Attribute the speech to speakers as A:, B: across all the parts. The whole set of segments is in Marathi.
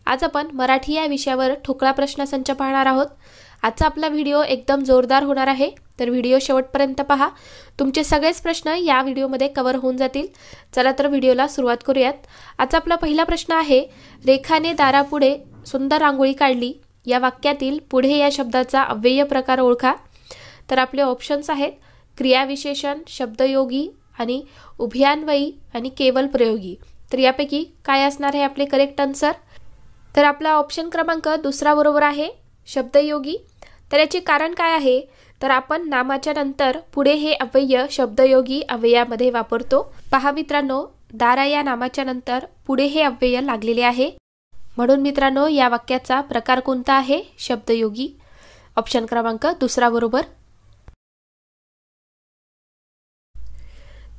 A: आज आपण मराठी या विषयावर ठोकळा प्रश्नसंच पाहणार आहोत। आजचा आपला व्हिडिओ एकदम जोरदार होणार आहे, तर व्हिडिओ शेवटपर्यंत पहा। तुमचे सगळेच प्रश्न या व्हिडिओमध्ये कव्हर होऊन जातील। चला तर व्हिडिओला सुरुवात करूयात। आजचा आपला पहिला प्रश्न आहे, रेखाने दारापुढे सुंदर रांगोळी काढली या वाक्यातील पुढे या शब्दाचा अव्यय प्रकार ओळखा। तर आपले ऑप्शन्स आहेत क्रियाविशेषण, शब्दयोगी आणि उभयान्वयी आणि केवल प्रयोगी। तर यापैकी काय असणार आहे आपले करेक्ट आन्सर? तर आपला ऑप्शन क्रमांक दुसरा बरोबर आहे, शब्दयोगी। तर याचे कारण काय आहे? तर आपण नामाच्या नंतर पुढे हे अव्यय शब्दयोगी अव्ययामध्ये वापरतो। पहा मित्रांनो, दारा या नामाच्या नंतर पुढे हे अव्यय लागलेले आहे, म्हणून मित्रांनो या वाक्याचा प्रकार कोणता आहे? शब्दयोगी। ऑप्शन क्रमांक दुसरा बरोबर।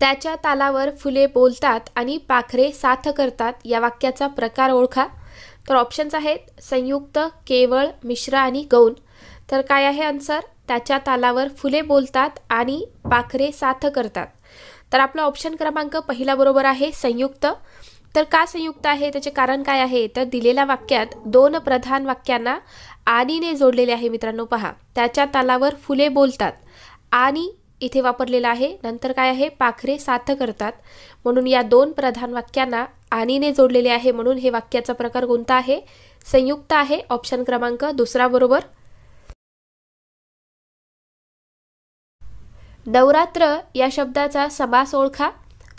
A: त्याच्या तालावर फुले बोलतात आणि पाखरे साथ करतात या वाक्याचा प्रकार ओळखा। तर ऑप्शन्स आहेत संयुक्त, केवळ, मिश्र आणि गौण। तर काय आहे आन्सर? त्याच्या तालावर फुले बोलतात आणि पाखरे साथ करतात। तर आपला ऑप्शन क्रमांक पहिला बरोबर आहे, संयुक्त। तर का संयुक्त आहे? त्याचे कारण काय आहे? तर दिलेल्या वाक्यात दोन प्रधान वाक्यांना आणीने जोडलेले आहे मित्रांनो। पहा, त्याच्या तालावर फुले बोलतात आणि इथे वापरलेला आहे, नंतर काय आहे? पाखरे साथ करतात, म्हणून या दोन प्रधान वाक्यांना आणीने जोडलेले आहे, म्हणून हे वाक्याचा प्रकार कोणता आहे? संयुक्त आहे। ऑप्शन क्रमांक दुसरा बरोबर। नवरात्र या शब्दाचा समास ओळखा।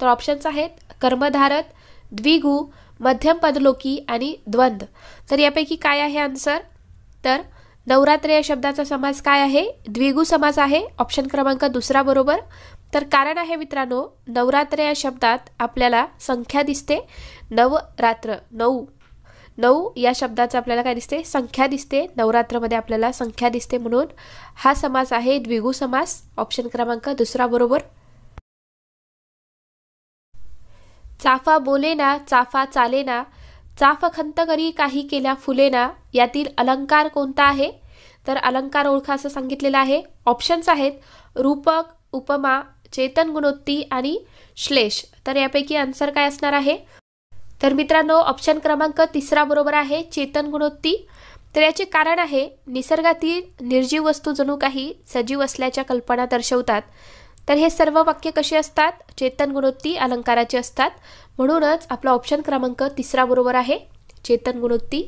A: तर ऑप्शन्स आहेत कर्मधारक, द्विगु, मध्यम पदलोकी आणि द्वंद्व। तर यापैकी काय आहे आन्सर? तर नवरात्र या शब्दाचा समास काय आहे? द्विगु समास आहे। ऑप्शन क्रमांक दुसरा बरोबर। तर कारण आहे मित्रांनो, नवरात्र या शब्दात आपल्याला संख्या दिसते, नवरात्र, नऊ या शब्दाचा आपल्याला काय दिसते? संख्या दिसते। नवरात्रमध्ये आपल्याला संख्या दिसते, म्हणून हा समास आहे द्विगु समास। ऑप्शन क्रमांक दुसरा बरोबर। चाफा बोलेना, चाफा चालेना, चाफ खंत करी काही केल्या फुलेना यातील अलंकार कोणता आहे? तर अलंकार ओळखा असं सांगितलेलं आहे। ऑप्शन्स आहेत रूपक, उपमा, चेतन गुणोत्ती आणि श्लेष। तर यापैकी आन्सर काय असणार आहे? तर मित्रांनो ऑप्शन क्रमांक तिसरा बरोबर आहे, चेतन गुणोत्ती। तर याचे कारण आहे निसर्गातील निर्जीव वस्तू जणू काही सजीव असल्याच्या कल्पना दर्शवतात। तर हे सर्व वाक्य कसे असतात? चेतन गुणोत्ती अलंकाराचे असतात, म्हणूनच आपला ऑप्शन क्रमांक तिसरा बरोबर आहे, चेतन गुणोत्ती।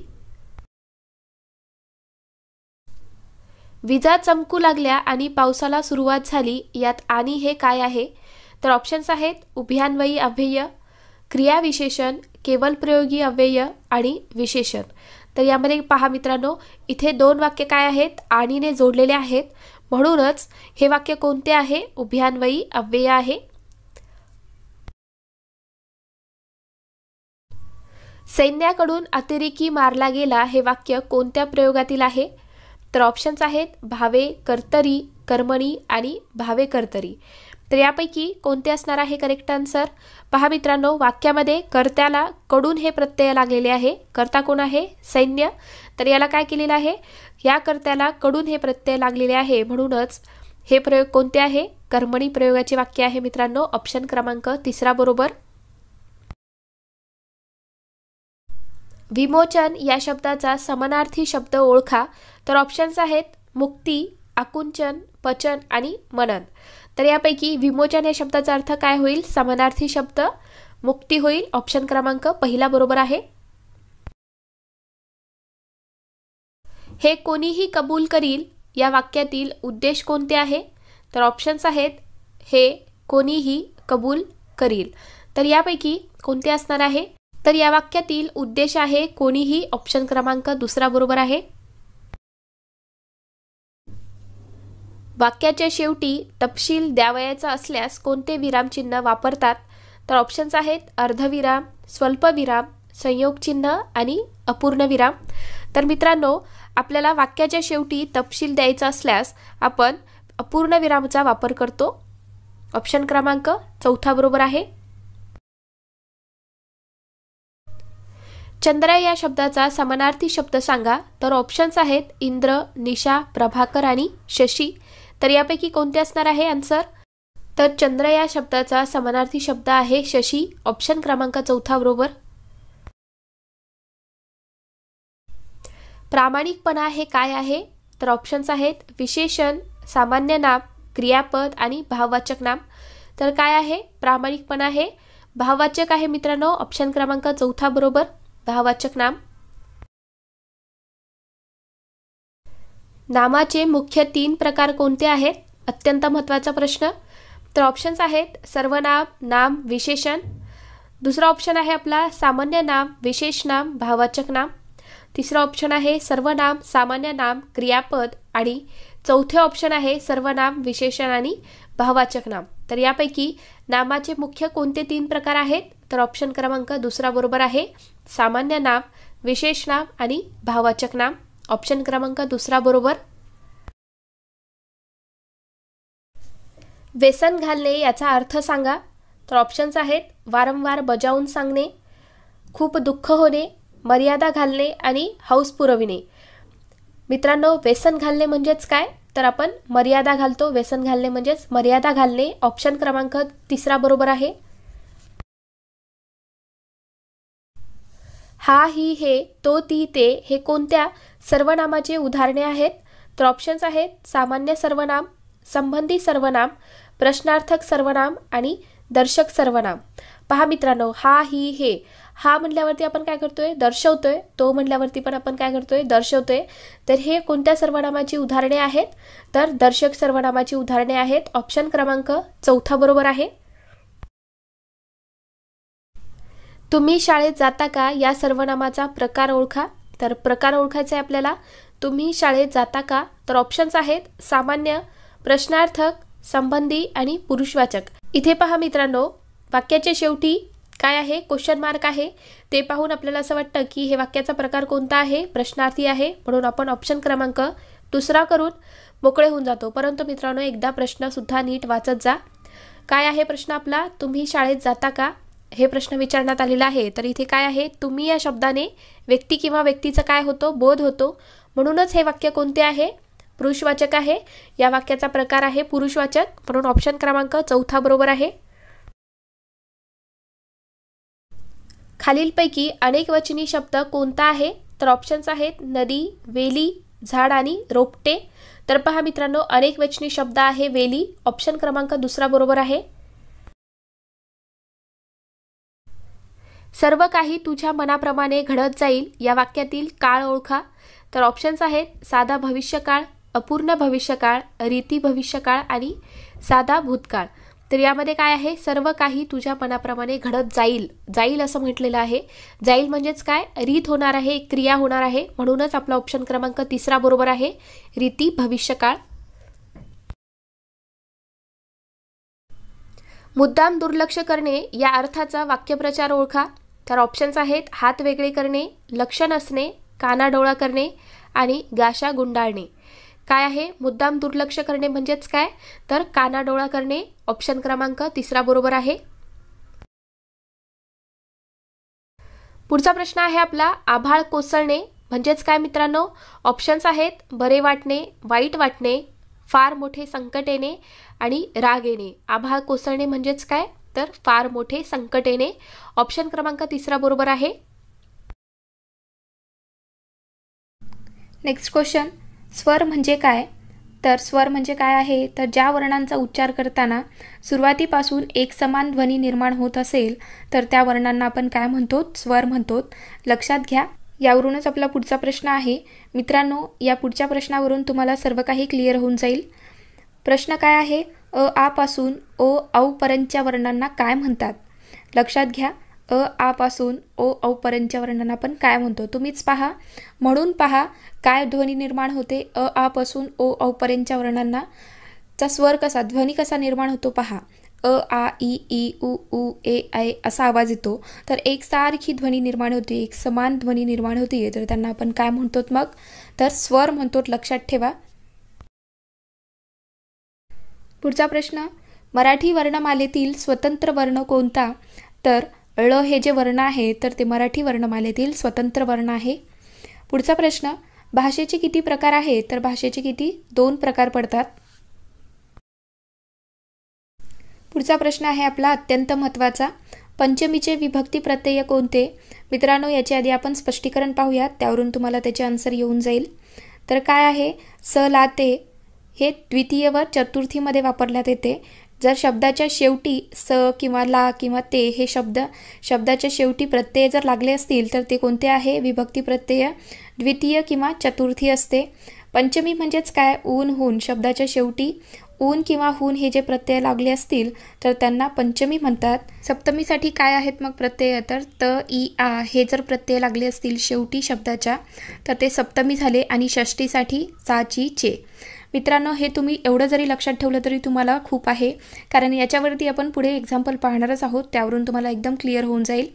A: विजा चमकू लागल्या आणि पावसाला सुरुवात झाली यात आणि हे काय आहे? तर ऑप्शन्स आहेत उभयान्वयी अव्यय, क्रियाविशेषण, केवल प्रयोगी अव्यय आणि विशेषण। तर यामध्ये पहा मित्रांनो, इथे दोन वाक्य काय आहेत? आणीने जोडलेले आहेत, म्हणूनच हे वाक्य कोणते आहे? उभयान्वयी अव्यय आहे। सैन्याकडून अतिरेकी मारला गेला हे वाक्य कोणत्या प्रयोगातील आहे? तर ऑप्शन्स आहेत भावे कर्तरी, कर्मणी आणि भावे कर्तरी। तर यापैकी कोणते असणार आहे करेक्ट आन्सर? पहा मित्रांनो, वाक्यामध्ये कर्त्याला कडून हे प्रत्यय लागलेले आहे। कर्ता कोण आहे? सैन्य। तर याला काय केलेलं आहे? या कर्त्याला कडून हे प्रत्यय लागलेले आहे, म्हणूनच हे प्रयोग कोणते आहे? कर्मणी प्रयोगाचे वाक्य आहे मित्रांनो। ऑप्शन क्रमांक तिसरा बरोबर। विमोचन या शब्दाचा समानार्थी शब्द ओळखा। तर ऑप्शन्स आहेत मुक्ती, आकुंचन, पचन आणि मनन। तर यापैकी विमोचन या शब्दाचा अर्थ काय होईल? समानार्थी शब्द मुक्ती होईल। ऑप्शन क्रमांक पहिला बरोबर आहे। हे कोणीही कबूल करील या वाक्यातील उद्देश कोणते आहे? तर ऑप्शन्स आहेत हे कोणीही कबूल करील। तर यापैकी कोणते असणार आहे? तर या वाक्यातील उद्देश आहे कोणीही। ऑप्शन क्रमांक दुसरा बरोबर आहे। वाक्याच्या शेवटी तपशील द्यावयाचा असल्यास कोणते विरामचिन्ह वापरतात? तर ऑप्शन्स आहेत अर्धविराम, स्वल्पविराम, संयोगचिन्ह आणि अपूर्ण विराम। तर मित्रांनो, आपल्याला वाक्याच्या शेवटी तपशील द्यायचा असल्यास आपण अपूर्ण विरामाचा वापर करतो। ऑप्शन क्रमांक चौथा बरोबर आहे। चंद्र या शब्दाचा समानार्थी शब्द सांगा। तर ऑप्शन्स आहेत इंद्र, निशा, प्रभाकर आणि शशी। तर यापैकी कोणते असणार आहे आन्सर? तर चंद्र या शब्दाचा समानार्थी शब्द आहे शशी। ऑप्शन क्रमांक चौथा बरोबर। प्रामाणिकपणा हे काय आहे? तर ऑप्शन्स आहेत विशेषण, सामान्य नाम, क्रियापद आणि भाववाचक नाम. तर काय आहे? प्रामाणिकपणा हे भाववाचक आहे मित्रांनो. ऑप्शन क्रमांक 4 बरोबर, भाववाचक नाम. नामाचे मुख्य 3 प्रकार कोणते आहेत? अत्यंत महत्त्वाचा प्रश्न. तर ऑप्शन्स आहेत सर्वनाम, नाम, विशेषण. दुसरा ऑप्शन आहे आपला सामान्य नाम, विशेष नाम, भाववाचक नाम. तिसरा ऑप्शन आहे सर्वनाम, सामान्य नाम, क्रियापद. आणि चौथे ऑप्शन आहे सर्वनाम, विशेषण आणि भाववाचक नाम. तर यापैकी नामाचे मुख्य कोणते 3 प्रकार आहेत? तर ऑप्शन क्रमांक 2 बरोबर आहे, सामान्य नाम, विशेष नाम आणि भाववाचक नाम. ऑप्शन क्रमांक 2 बरोबर. व्यसन घालणे याचा अर्थ सांगा. तर ऑप्शन्स आहेत वारंवार बजावून सांगणे, खूप दुःख होणे, मर्यादा घालणे आणि हौस पुरविणे. मित्रांनो, व्यसन घालणे म्हणजेच काय? तर आपण मर्यादा घालतो. व्यसन घालणे म्हणजेच मर्यादा घालणे. ऑप्शन क्रमांक 3 बरोबर आहे. हा, ही, हे, तो, ती, ते हे कोणत्या सर्वनामाचे उदाहरणे आहेत? तर ऑप्शन्स आहेत सामान्य सर्वनाम, संबंधी सर्वनाम, प्रश्नार्थक सर्वनाम आणि दर्शक सर्वनाम. पहा मित्रांनो, हा, ही, हे, हा म्हणल्यावरती आपण काय करतोय? दर्शवतोय. तो म्हणल्यावरती पण आपण काय करतोय? दर्शवतोय. तर हे कोणत्या सर्वनामाची उदाहरणे आहेत? तर दर्शक सर्वनामाची उदाहरणे आहेत. ऑप्शन क्रमांक 4 बरोबर आहे. तुम्ही शाळेत जाता का या सर्वनामाचा प्रकार ओळखा. तर प्रकार ओळखायचा आहे आपल्याला. तुम्ही शाळेत जाता का? तर ऑप्शन्स आहेत सामान्य, प्रश्नार्थक, संबंधी आणि पुरुषवाचक. इथे पहा मित्रांनो, वाक्याच्या शेवटी काय आहे? क्वेश्चन मार्क आहे. ते पाहून आपल्याला असं वाटतं की हे वाक्याचा प्रकार कोणता आहे? प्रश्नार्थी आहे. म्हणून आपण ऑप्शन क्रमांक 2 करून मोकळे होऊन जातो. परंतु मित्रांनो, एकदा प्रश्न सुद्धा नीट वाचत जा. काय आहे प्रश्न आपला? तुम्ही शाळेत जाता का हे प्रश्न विचारण्यात आलेला आहे. तर इथे काय आहे? तुम्ही या शब्दाने व्यक्ती किंवा व्यक्तीचा काय होतो? बोध होतो. म्हणूनच हे वाक्य कोणते आहे? पुरुषवाचक आहे. या वाक्याचा प्रकार आहे पुरुषवाचक. म्हणून ऑप्शन क्रमांक 4 बरोबर आहे. खालीलपैकी अनेक वचनी शब्द कोणता आहे? तर ऑप्शन्स आहेत नदी, वेली, झाड आणि रोपटे. तर पहा मित्रांनो, अनेक वचनी शब्द आहे वेली. ऑप्शन क्रमांक 2 बरोबर आहे. सर्व काही तुझ्या मनाप्रमाणे घडत जाईल या वाक्यातील काळ ओळखा. तर ऑप्शन्स आहेत साधा भविष्यकाळ, अपूर्ण भविष्यकाळ, रीती भविष्यकाळ आणि साधा भूतकाळ. तर यामध्ये काय आहे? सर्व काही तुझ्या मनाप्रमाणे घडत जाईल. जाईल असं म्हटलेलं आहे. जाईल म्हणजेच काय? रीत होणार आहे, एक क्रिया होणार आहे. म्हणूनच आपला ऑप्शन क्रमांक 3 बरोबर आहे, रीती भविष्यकाळ. मुद्दाम दुर्लक्ष करणे या अर्थाचा वाक्यप्रचार ओळखा. तर ऑप्शन्स आहेत हात वेगळे करणे, लक्ष नसणे, कानाडोळा करणे आणि गाशा गुंडाळणे. काय आहे? मुद्दाम दुर्लक्ष करणे म्हणजेच काय? तर कानाडोळा करणे. ऑप्शन क्रमांक 3 बरोबर आहे. पुढचा प्रश्न आहे आपला आभाळ कोसळणे म्हणजेच काय मित्रांनो? ऑप्शन्स आहेत बरे वाटणे, वाईट वाटणे, फार मोठे संकट येणे आणि राग येणे. आभाळ कोसळणे म्हणजेच काय? तर फार मोठे संकट येणे. ऑप्शन क्रमांक 3 बरोबर आहे. नेक्स्ट क्वेश्चन, स्वर म्हणजे काय? तर स्वर म्हणजे काय आहे? तर ज्या वर्णांचा उच्चार करताना सुरुवातीपासून एक समान ध्वनी निर्माण होत असेल तर त्या वर्णांना आपण काय म्हणतो? स्वर म्हणतो. लक्षात घ्या. यावरूनच आपला पुढचा प्रश्न आहे. मित्रांनो, या पुढच्या प्रश्नावरून तुम्हाला सर्व काही क्लिअर होऊन जाईल. प्रश्न काय आहे? अ आ पासून ओ औ पर्यंतच्या वर्णांना काय म्हणतात? लक्षात घ्या. अ आ पासून ओ औ पर्यंतच्या वर्णांना आपण काय म्हणतो? तुम्हीच पहा. म्हणून पहा काय ध्वनी निर्माण होते. अ आ पासून ओ औ पर्यंतच्या वर्णांना चा स्वर कसा, ध्वनी कसा निर्माण होतो पहा. अ आ इ ई उ उ ए ऐ असा आवाज येतो. तर एकसारखी ध्वनी निर्माण होते, एक समान ध्वनी निर्माण होते. तर त्यांना आपण काय म्हणतो मग? तर स्वर म्हणतो. लक्षात ठेवा. पुढचा प्रश्न, मराठी वर्णमालेतील स्वतंत्र वर्ण कोणता? तर ळ हे जे वर्ण आहे तर ते मराठी वर्णमालेतील स्वतंत्र वर्ण आहे. पुढचा प्रश्न, भाषेचे किती प्रकार आहेत? तर भाषेचे किती? 2 प्रकार पडतात. पुढचा प्रश्न आहे आपला अत्यंत महत्त्वाचा, पंचमीचे विभक्ती प्रत्यय कोणते? मित्रांनो, याच्या आधी आपण स्पष्टीकरण पाहूयात, त्यावरून तुम्हाला त्याचे आन्सर येऊन जाईल. तर काय आहे, स ला ते हे द्वितीय व चतुर्थीमध्ये वापरण्यात येते. जर शब्दाच्या शेवटी स किंवा ला किंवा ते हे शब्दाच्या शेवटी प्रत्यय जर लागले असतील तर ते कोणते आहे? विभक्ती प्रत्यय द्वितीय किंवा चतुर्थी असते. पंचमी म्हणजेच काय? ऊन हून. शब्दाच्या शेवटी ऊन किंवा हून हे जे प्रत्यय लागले असतील तर त्यांना पंचमी म्हणतात. सप्तमीसाठी काय आहेत मग प्रत्यय? तर त इ आ हे जर प्रत्यय लागले असतील शेवटी शब्दाच्या तर ते सप्तमी झाले. आणि षष्टीसाठी चा ची चे. मित्रांनो, हे तुम्ही एवढं जरी लक्षात ठेवलं तरी तुम्हाला खूप आहे, कारण याच्यावरती आपण पुढे एक्झाम्पल पाहणारच आहोत, त्यावरून तुम्हाला एकदम क्लिअर होऊन जाईल.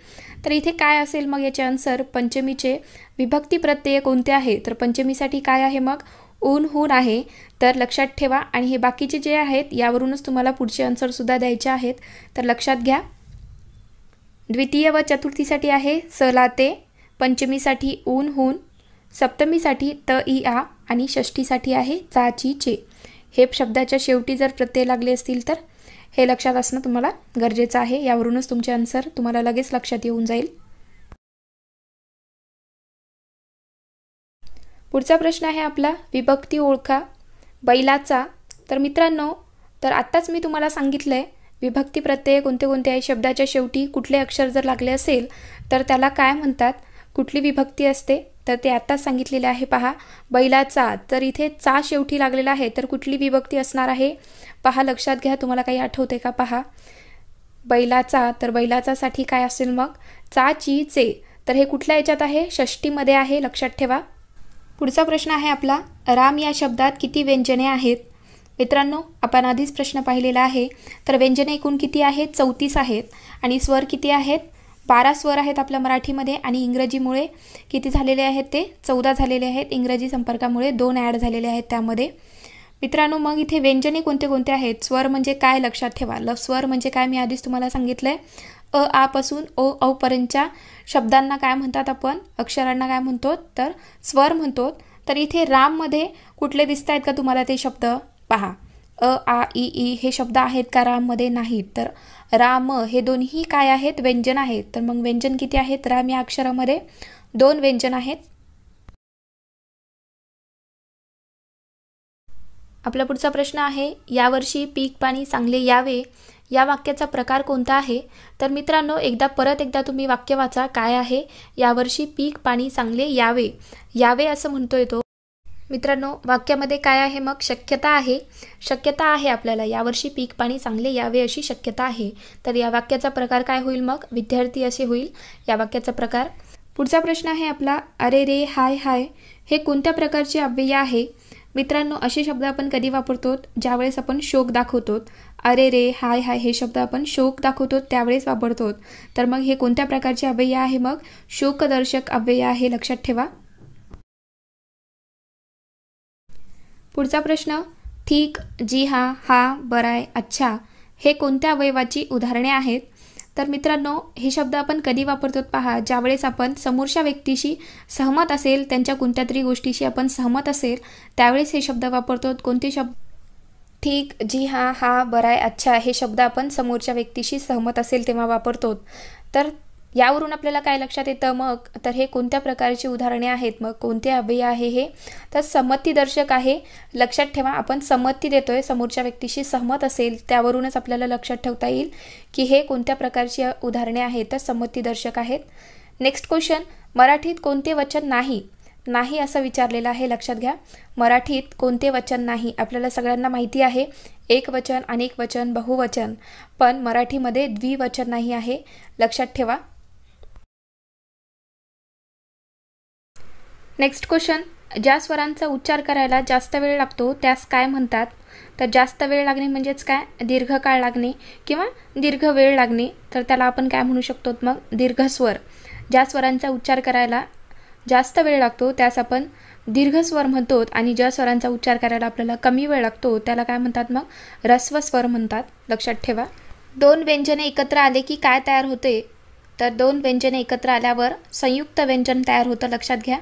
A: तर इथे काय असेल मग याचे आन्सर? पंचमीचे विभक्ती प्रत्यय कोणते आहे? तर पंचमीसाठी काय आहे मग? ऊन हून आहे. तर लक्षात ठेवा. आणि हे बाकीचे जे आहेत यावरूनच तुम्हाला पुढचे आन्सरसुद्धा द्यायचे आहेत, तर लक्षात घ्या. द्वितीय व चतुर्थीसाठी आहे स ला ते, पंचमीसाठी ऊन हून, सप्तमीसाठी त इ आ आणि षष्टीसाठी आहे चा ची चे. हे शब्दाच्या शेवटी जर प्रत्यय लागले असतील तर हे लक्षात असणं तुम्हाला गरजेचं आहे. यावरूनच तुमचे आन्सर तुम्हाला लगेच लक्षात येऊन जाईल. पुढचा प्रश्न आहे आपला, विभक्ती ओळखा. बैलाचा. तर मित्रांनो, तर आत्ताच मी तुम्हाला सांगितलं आहे विभक्ती प्रत्यय कोणते कोणते आहे. शब्दाच्या शेवटी कुठले अक्षर जर लागले असेल तर त्याला काय म्हणतात, कुठली विभक्ती असते, तर ते आत्ताच सांगितलेले आहे. पहा, बैलाचा. तर इथे चा शेवटी लागलेला आहे, तर कुठली विभक्ती असणार आहे? पहा, लक्षात घ्या. तुम्हाला काही आठवते का? पहा, बैलाचा. तर बैलाचासाठी काय असेल मग? चा ची चे. तर हे कुठल्या याच्यात आहे? षष्टीमध्ये आहे, लक्षात ठेवा. पुढचा प्रश्न आहे आपला, राम या शब्दात किती व्यंजने आहेत? मित्रांनो, आपण आधीच प्रश्न पाहिलेला आहे. तर व्यंजने एकूण किती आहेत? 34 आहेत. आणि स्वर किती आहेत? 12 स्वर आहेत आपल्या मराठीमध्ये. आणि इंग्रजीमुळे किती झालेले आहेत? ते 14 झालेले आहेत. इंग्रजी संपर्कामुळे 2 ॲड झालेले आहेत त्यामध्ये. मित्रांनो, मग इथे व्यंजने कोणते कोणते आहेत? स्वर म्हणजे काय? लक्षात ठेवा. स्वर म्हणजे काय? मी आधीच तुम्हाला सांगितलं आहे. अ आ पासून ओ औ पर्यंतच्या शब्दांना काय म्हणतात आपण? अक्षरांना काय म्हणतो? तर स्वर म्हणतो. तर इथे राममध्ये कुठले दिसत आहेत का तुम्हाला ते शब्द? पहा, अ आ इ ई हे शब्द आहेत का राममध्ये? नाहीत. तर राम हे दोन्ही काय आहेत? व्यंजन आहेत. तर मग व्यंजन किती आहेत? राम या अक्षरामध्ये 2 व्यंजन आहेत. आपला पुढचा प्रश्न आहे, यावर्षी पीक पाणी चांगले यावे या वाक्याचा प्रकार कोणता आहे? तर मित्रांनो, परत एकदा तुम्ही वाक्य वाचा. काय आहे? यावर्षी पीक पाणी चांगले यावे. यावे असं म्हणतोय तो. मित्रांनो, वाक्यामध्ये काय आहे मग? शक्यता आहे. शक्यता आहे आपल्याला यावर्षी पीक पाणी चांगले यावे अशी शक्यता आहे. तर या वाक्याचा प्रकार काय होईल मग? विद्यार्थी असे होईल या वाक्याचा प्रकार. पुढचा प्रश्न आहे आपला, अरे रे हाय हाय हे कोणत्या प्रकारचे अव्यय आहे? मित्रांनो, असे शब्द आपण कधी वापरतो? ज्यावेळेस आपण शोक दाखवतो. अरे रे हाय हाय हे शब्द आपण शोक दाखवतो त्यावेळेस वापरतो. तर मग हे कोणत्या प्रकारचे अव्यय आहे मग? शोकदर्शक अव्यय आहे, लक्षात ठेवा. पुढचा प्रश्न, ठीक, जी हाँ, हा, बराय, अच्छा हे कोणत्या अवयवाची उदाहरणे आहेत? तर मित्रांनो, हे शब्द आपण कधी वापरतो? पहा, ज्यावेळेस आपण समोरच्या व्यक्तीशी सहमत असेल, त्यांच्या कोणत्या तरी गोष्टीशी आपण सहमत असेल त्यावेळेस हे शब्द वापरतो. कोणते शब्द? ठीक, जी हाँ, हा, बराय, अच्छा हे शब्द आपण समोरच्या व्यक्तीशी सहमत असेल तेव्हा वापरतो. तर यावरून आपल्याला काय लक्षात येतं मग? तर हे कोणत्या प्रकारची उदाहरणे आहेत मग? कोणते अव्यय आहे हे? तर संमतीदर्शक आहे. लक्षात ठेवा, आपण संमती देतोय, समोरच्या व्यक्तीशी सहमत असेल त्यावरूनच आपल्याला लक्षात ठेवता येईल की हे कोणत्या प्रकारची उदाहरणे आहेत. तर संमतीदर्शक आहेत. नेक्स्ट क्वेश्चन, मराठीत कोणते वचन नाही? नाही असं विचारलेलं आहे, लक्षात घ्या. मराठीत कोणते वचन नाही? आपल्याला सगळ्यांना माहिती आहे एकवचन, अनेक वचन, बहुवचन, पण मराठीमध्ये द्विवचन नाही आहे, लक्षात ठेवा. नेक्स्ट क्वेश्चन, ज्या स्वरांचा उच्चार करायला जास्त वेळ लागतो त्यास काय म्हणतात? तर जास्त वेळ लागणे म्हणजेच काय? दीर्घकाळ लागणे किंवा दीर्घ वेळ लागणे. तर त्याला आपण काय म्हणू शकतो मग? दीर्घस्वर. ज्या स्वरांचा उच्चार करायला जास्त वेळ लागतो त्यास आपण दीर्घस्वर म्हणतो. आणि ज्या स्वरांचा उच्चार करायला आपल्याला कमी वेळ लागतो त्याला काय म्हणतात मग? ऱ्हस्व स्वर म्हणतात, लक्षात ठेवा. 2 व्यंजने एकत्र आले की काय तयार होते? तर 2 व्यंजने एकत्र आल्यावर संयुक्त व्यंजन तयार होतं, लक्षात घ्या.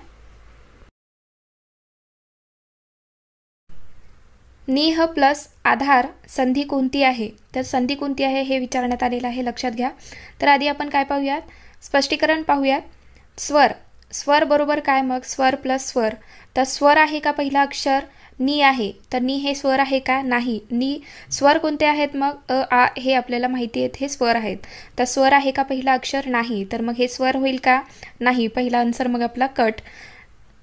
A: निह प्लस आधार संधी कोणती आहे? तर संधी कोणती आहे हे विचारण्यात आलेलं आहे, लक्षात घ्या. तर आधी आपण काय पाहूयात, स्पष्टीकरण पाहूयात. स्वर, स्वर बरोबर काय मग, स्वर प्लस स्वर. तर स्वर आहे का पहिला अक्षर? नी आहे. तर नी हे स्वर आहे का? नाही. नी स्वर कोणते आहेत मग? अ आ हे आपल्याला माहिती आहेत, हे स्वर आहेत. तर स्वर आहे का पहिला अक्षर? नाही. तर मग हे स्वर होईल का? नाही. पहिला आन्सर मग आपला कट.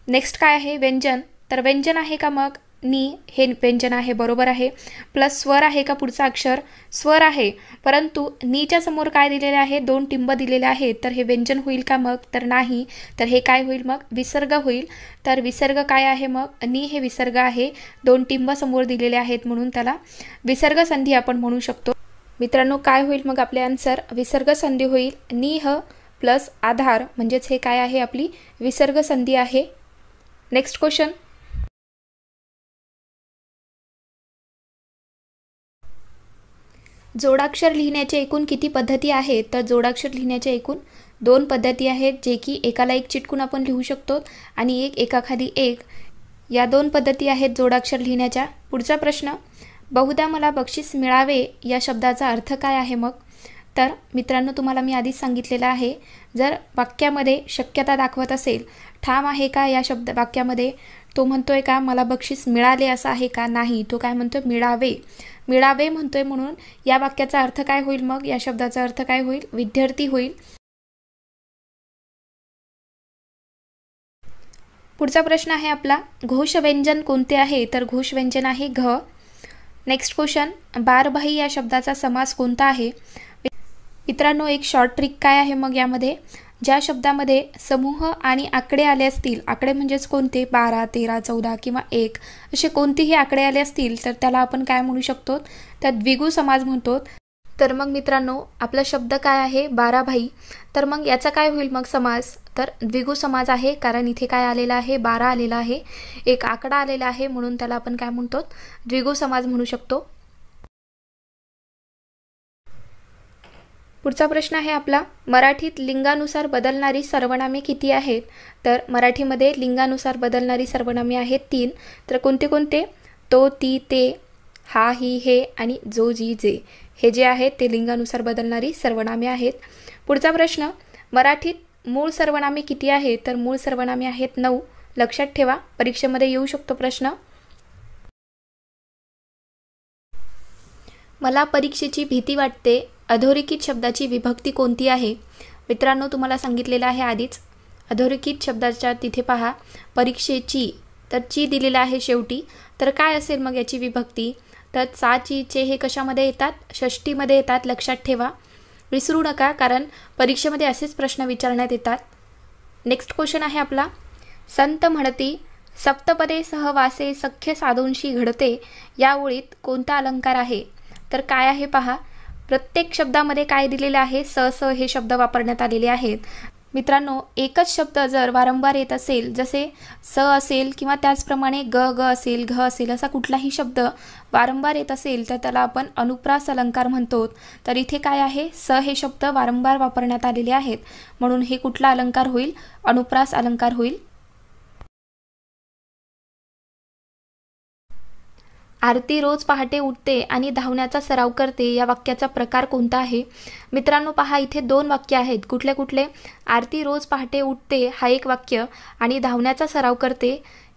A: नेक्स्ट काय आहे? व्यंजन. तर व्यंजन आहे का मग? नी हे व्यंजन आहे, बरोबर आहे. प्लस स्वर आहे का पुढचा अक्षर? स्वर आहे, परंतु नीच्या समोर काय दिलेले आहे? 2 टिंब दिलेले आहेत. तर हे व्यंजन होईल का मग? तर नाही. तर हे काय होईल मग? विसर्ग होईल. तर विसर्ग काय आहे मग? नी हे विसर्ग आहे, 2 टिंब समोर दिलेले आहेत म्हणून त्याला विसर्ग संधी आपण म्हणू शकतो. मित्रांनो, काय होईल मग आपले आन्सर? विसर्ग संधी होईल. निह प्लस आधार म्हणजेच हे काय आहे? आपली विसर्ग संधी आहे. Next question. जोडाक्षर लिहिण्याचे एकूण किती पद्धती आहेत? तर जोडाक्षर लिहिण्याच्या एकूण 2 पद्धती आहेत, जे की एकाला एक चिटकून आपण लिहू शकतो आणि एकाखाली एक, या 2 पद्धती आहेत जोडाक्षर लिहिण्याच्या. पुढचा प्रश्न, बहुधा मला बक्षीस मिळावे या शब्दाचा अर्थ काय आहे मग? तर मित्रांनो, तुम्हाला मी आधीच सांगितलेलं आहे, जर वाक्यामध्ये शक्यता दाखवत असेल, ठाम आहे का या वाक्यामध्ये? तो म्हणतोय का मला बक्षीस मिळाले असं आहे का? नाही. तो काय म्हणतोय? मिळावे. मिळावे म्हणतोय, म्हणून या वाक्याचा अर्थ काय होईल मग? या शब्दाचा अर्थ काय होईल? विद्यार्थी होईल. पुढचा प्रश्न आहे आपला, घोषव्यंजन कोणते आहे? तर घोषव्यंजन आहे घ. नेक्स्ट क्वेश्चन, बारभाई या शब्दाचा समास कोणता आहे? मित्रांनो, एक शॉर्ट ट्रिक काय आहे मग यामध्ये? ज्या शब्दामध्ये समूह आणि आकडे आले असतील, आकडे म्हणजेच कोणते? 12, 13, 14 किंवा 1 असे कोणतेही आकडे आले असतील तर त्याला आपण काय म्हणू शकतो? तर द्विगु समाज म्हणतो. तर मग मित्रांनो, आपला शब्द काय आहे? बाराभाई. तर मग याचा काय होईल मग समास? तर द्विगु समाज आहे, कारण इथे काय आलेला आहे? 12 आलेला आहे, एक आकडा आलेला आहे, म्हणून त्याला आपण काय म्हणतो? द्विगु समाज म्हणू शकतो. पुढचा प्रश्न आहे आपला, मराठीत लिंगानुसार बदलणारी सर्वनामे किती आहेत? तर मराठीमध्ये लिंगानुसार बदलणारी सर्वनामे आहेत 3. तर कोणते कोणते? तो, ती, ते, हा, ही, हे आणि जो, जी, जे. हे जे आहेत ते लिंगानुसार बदलणारी सर्वनामे आहेत. पुढचा प्रश्न, मराठीत मूळ सर्वनामे किती आहेत? तर मूळ सर्वनामे आहेत 9. लक्षात ठेवा, परीक्षेमध्ये येऊ शकतो प्रश्न. मला परीक्षेची भीती वाटते, अधोरेखित शब्दाची विभक्ती कोणती आहे? मित्रांनो, तुम्हाला सांगितलेलं आहे आधीच, अधोरेखित शब्दाच्या तिथे पहा, परीक्षेची, तर ची दिलेला आहे शेवटी. तर काय असेल मग याची विभक्ती? तर चा, ची, चे हे कशामध्ये येतात? षष्टीमध्ये येतात. लक्षात ठेवा, विसरू नका, कारण परीक्षेमध्ये असेच प्रश्न विचारण्यात येतात. नेक्स्ट क्वेश्चन आहे आपला, संत म्हणती सप्तपदे सहवासे सख्य साधूंशी घडते, या ओळीत कोणता अलंकार आहे? तर काय आहे पहा, प्रत्येक शब्दामध्ये काय दिलेले आहे? स, स हे शब्द वापरण्यात आलेले आहेत. मित्रांनो, एकच शब्द जर वारंवार येत असेल, जसे स असेल किंवा त्याचप्रमाणे ग, ग असेल, घ असेल, असा कुठलाही शब्द वारंवार येत असेल तर त्याला आपण अनुप्रास अलंकार म्हणतो. तर इथे काय आहे? स हे शब्द वारंवार वापरण्यात आलेले आहेत, म्हणून हे कुठला अलंकार होईल? अनुप्रास अलंकार होईल. आरती रोज पहाटे उठते आणि धावण्याचा सराव करते, या वाक्याचा प्रकार कोणता आहे? मित्रांनो पहा, इथे 2 वाक्य आहेत. कुठले कुठले? आरती रोज पहाटे उठते हा एक वाक्य आणि धावण्याचा सराव करते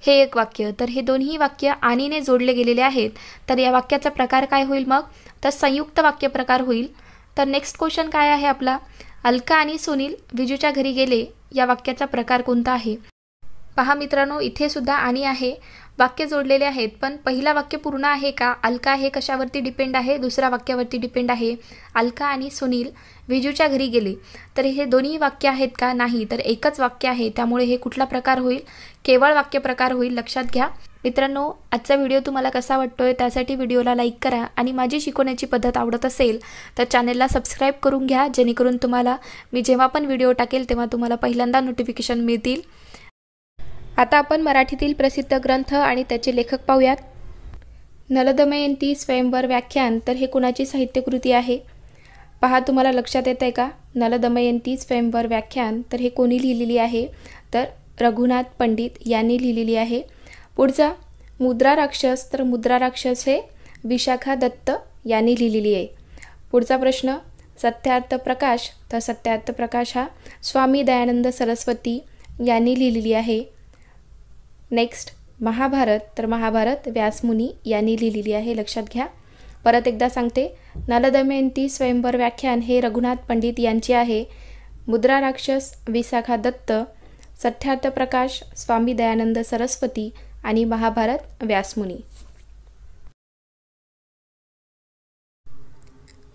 A: हे एक वाक्य. तर हे दोन्ही वाक्य आणीने जोडले गेलेले आहेत. तर या वाक्याचा प्रकार काय होईल मग? तर संयुक्त वाक्य प्रकार होईल. तर नेक्स्ट क्वेश्चन काय आहे आपला, अलका आणि सुनील विजूच्या घरी गेले, या वाक्याचा प्रकार कोणता आहे? पहा मित्रांनो, इथे सुद्धा आणि आहे, वाक्य जोडलेले आहेत, पण पहिला वाक्य पूर्ण आहे का? अलका हे कशावरती डिपेंड आहे? दुसऱ्या वाक्यावरती डिपेंड आहे. अलका आणि सुनील विजूच्या घरी गेले, तर हे दोन्ही वाक्य आहेत का? नाही. तर एकच वाक्य आहे, त्यामुळे हे कुठला प्रकार होईल? केवळ वाक्य प्रकार होईल. लक्षात घ्या. मित्रांनो, आजचा व्हिडिओ तुम्हाला कसा वाटतोय त्यासाठी व्हिडिओला लाईक करा आणि माझी शिकवण्याची पद्धत आवडत असेल तर चॅनलला सबस्क्राईब करून घ्या, जेणेकरून तुम्हाला मी जेव्हा पण व्हिडिओ टाकेल तेव्हा तुम्हाला पहिल्यांदा नोटिफिकेशन मिळतील. आता आपण मराठीतील प्रसिद्ध ग्रंथ आणि त्याचे लेखक पाहूयात. नलदमयंती स्वयंवर व्याख्यान, तर हे कुणाची साहित्यकृती आहे? पहा, तुम्हाला लक्षात येत आहे का? नलदमयंती स्वयंवर व्याख्यान, तर हे कोणी लिहिलेली आहे? तर रघुनाथ पंडित यांनी लिहिलेली आहे. पुढचा, मुद्रा राक्षस, तर मुद्रा राक्षस हे विशाखा दत्त यांनी लिहिलेली आहे. पुढचा प्रश्न, सत्यार्थ प्रकाश, तर सत्यार्थ प्रकाश हा स्वामी दयानंद सरस्वती यांनी लिहिलेली आहे. नेक्स्ट महाभारत, तर महाभारत व्यासमुनी यांनी लिहिलेली आहे, लक्षात घ्या. परत एकदा सांगते, नल दमयंती स्वयंवर व्याख्यान हे रघुनाथ पंडित यांचे आहे. मुद्रा राक्षस विशाखा दत्त, सत्यार्थ प्रकाश स्वामी दयानंद सरस्वती आणि महाभारत व्यासमुनी.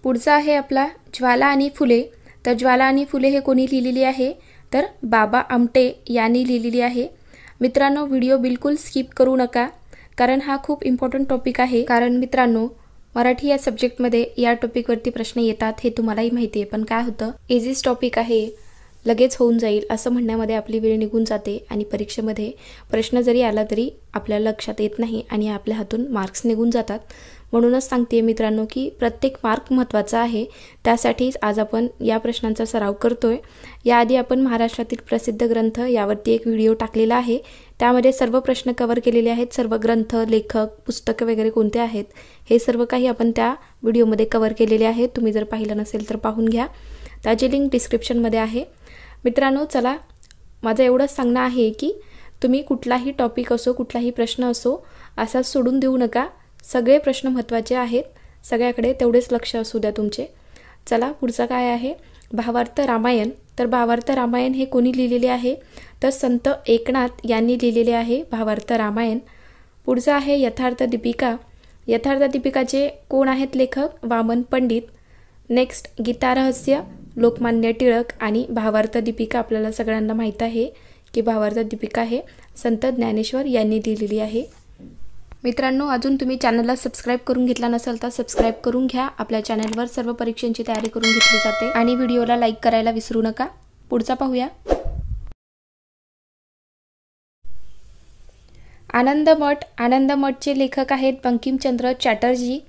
A: पुढचा आहे आपला ज्वाला आणि फुले, तर ज्वाला आणि फुले हे कोणी लिहिलेली आहे, तर बाबा आमटे यांनी लिहिलेली आहे. मित्रांनो, व्हिडिओ बिलकुल स्किप करू नका, कारण हा खूप इम्पॉर्टंट टॉपिक आहे. कारण मित्रांनो, मराठी या सब्जेक्टमध्ये या टॉपिकवरती प्रश्न येतात हे तुम्हालाही माहिती आहे. पण काय होतं, इझीच टॉपिक आहे, लगेच होऊन जाईल असं म्हणण्यामध्ये आपली वेळ निघून जाते आणि परीक्षेमध्ये प्रश्न जरी आला तरी आपल्याला लक्षात येत नाही आणि आपल्या हातून मार्क्स निघून जातात. म्हणूनच सांगते मित्रांनो की प्रत्येक मार्क महत्त्वाचा आहे. त्यासाठीच आज आपण या प्रश्नांचा सराव करतोय. याआधी आपण महाराष्ट्रातील प्रसिद्ध ग्रंथ यावरती एक व्हिडिओ टाकलेला आहे. त्यामध्ये सर्व प्रश्न कव्हर केलेले आहेत. सर्व ग्रंथ, लेखक, पुस्तकं वगैरे कोणते आहेत हे सर्व काही आपण त्या व्हिडिओमध्ये कव्हर केलेले आहे. तुम्ही जर पाहिलं नसेल तर पाहून घ्या. त्याची लिंक डिस्क्रिप्शनमध्ये आहे. मित्रांनो, चला, माझं एवढंच सांगणं आहे की तुम्ही कुठलाही टॉपिक असो, कुठलाही प्रश्न असो असा सोडून देऊ नका. सगळे प्रश्न महत्त्वाचे आहेत. सगळ्याकडे तेवढेच लक्ष असू द्या तुमचे. चला, पुढचा काय आहे, भावार्थ रामायण. तर भावार्थ रामायण हे कोणी लिहिलेले आहे, तर संत एकनाथ यांनी लिहिलेले आहे भावार्थ रामायण. पुढचं आहे यथार्थ दीपिका. यथार्थ दीपिकाचे कोण आहेत लेखक, वामन पंडित. नेक्स्ट गीता रहस्य, लोकमान्य टिळक. आणि भावार्थ दीपिका आपल्याला सगळ्यांना माहीत आहे की भावार्थ दीपिका हे संत ज्ञानेश्वर यांनी लिहिलेली आहे. मित्रांनो, अजून तुम्ही चॅनलला सबस्क्राईब करून घेतला नसेल तर सबस्क्राईब करून घ्या. आपल्या चॅनलवर सर्व परीक्षांची तयारी करून घेतली जाते. आणि व्हिडिओला लाईक करायला विसरू नका. पुढचा पाहूया, आनंदमठ. आनंदमठचे लेखक आहेत बंकिमचंद्र चॅटर्जी.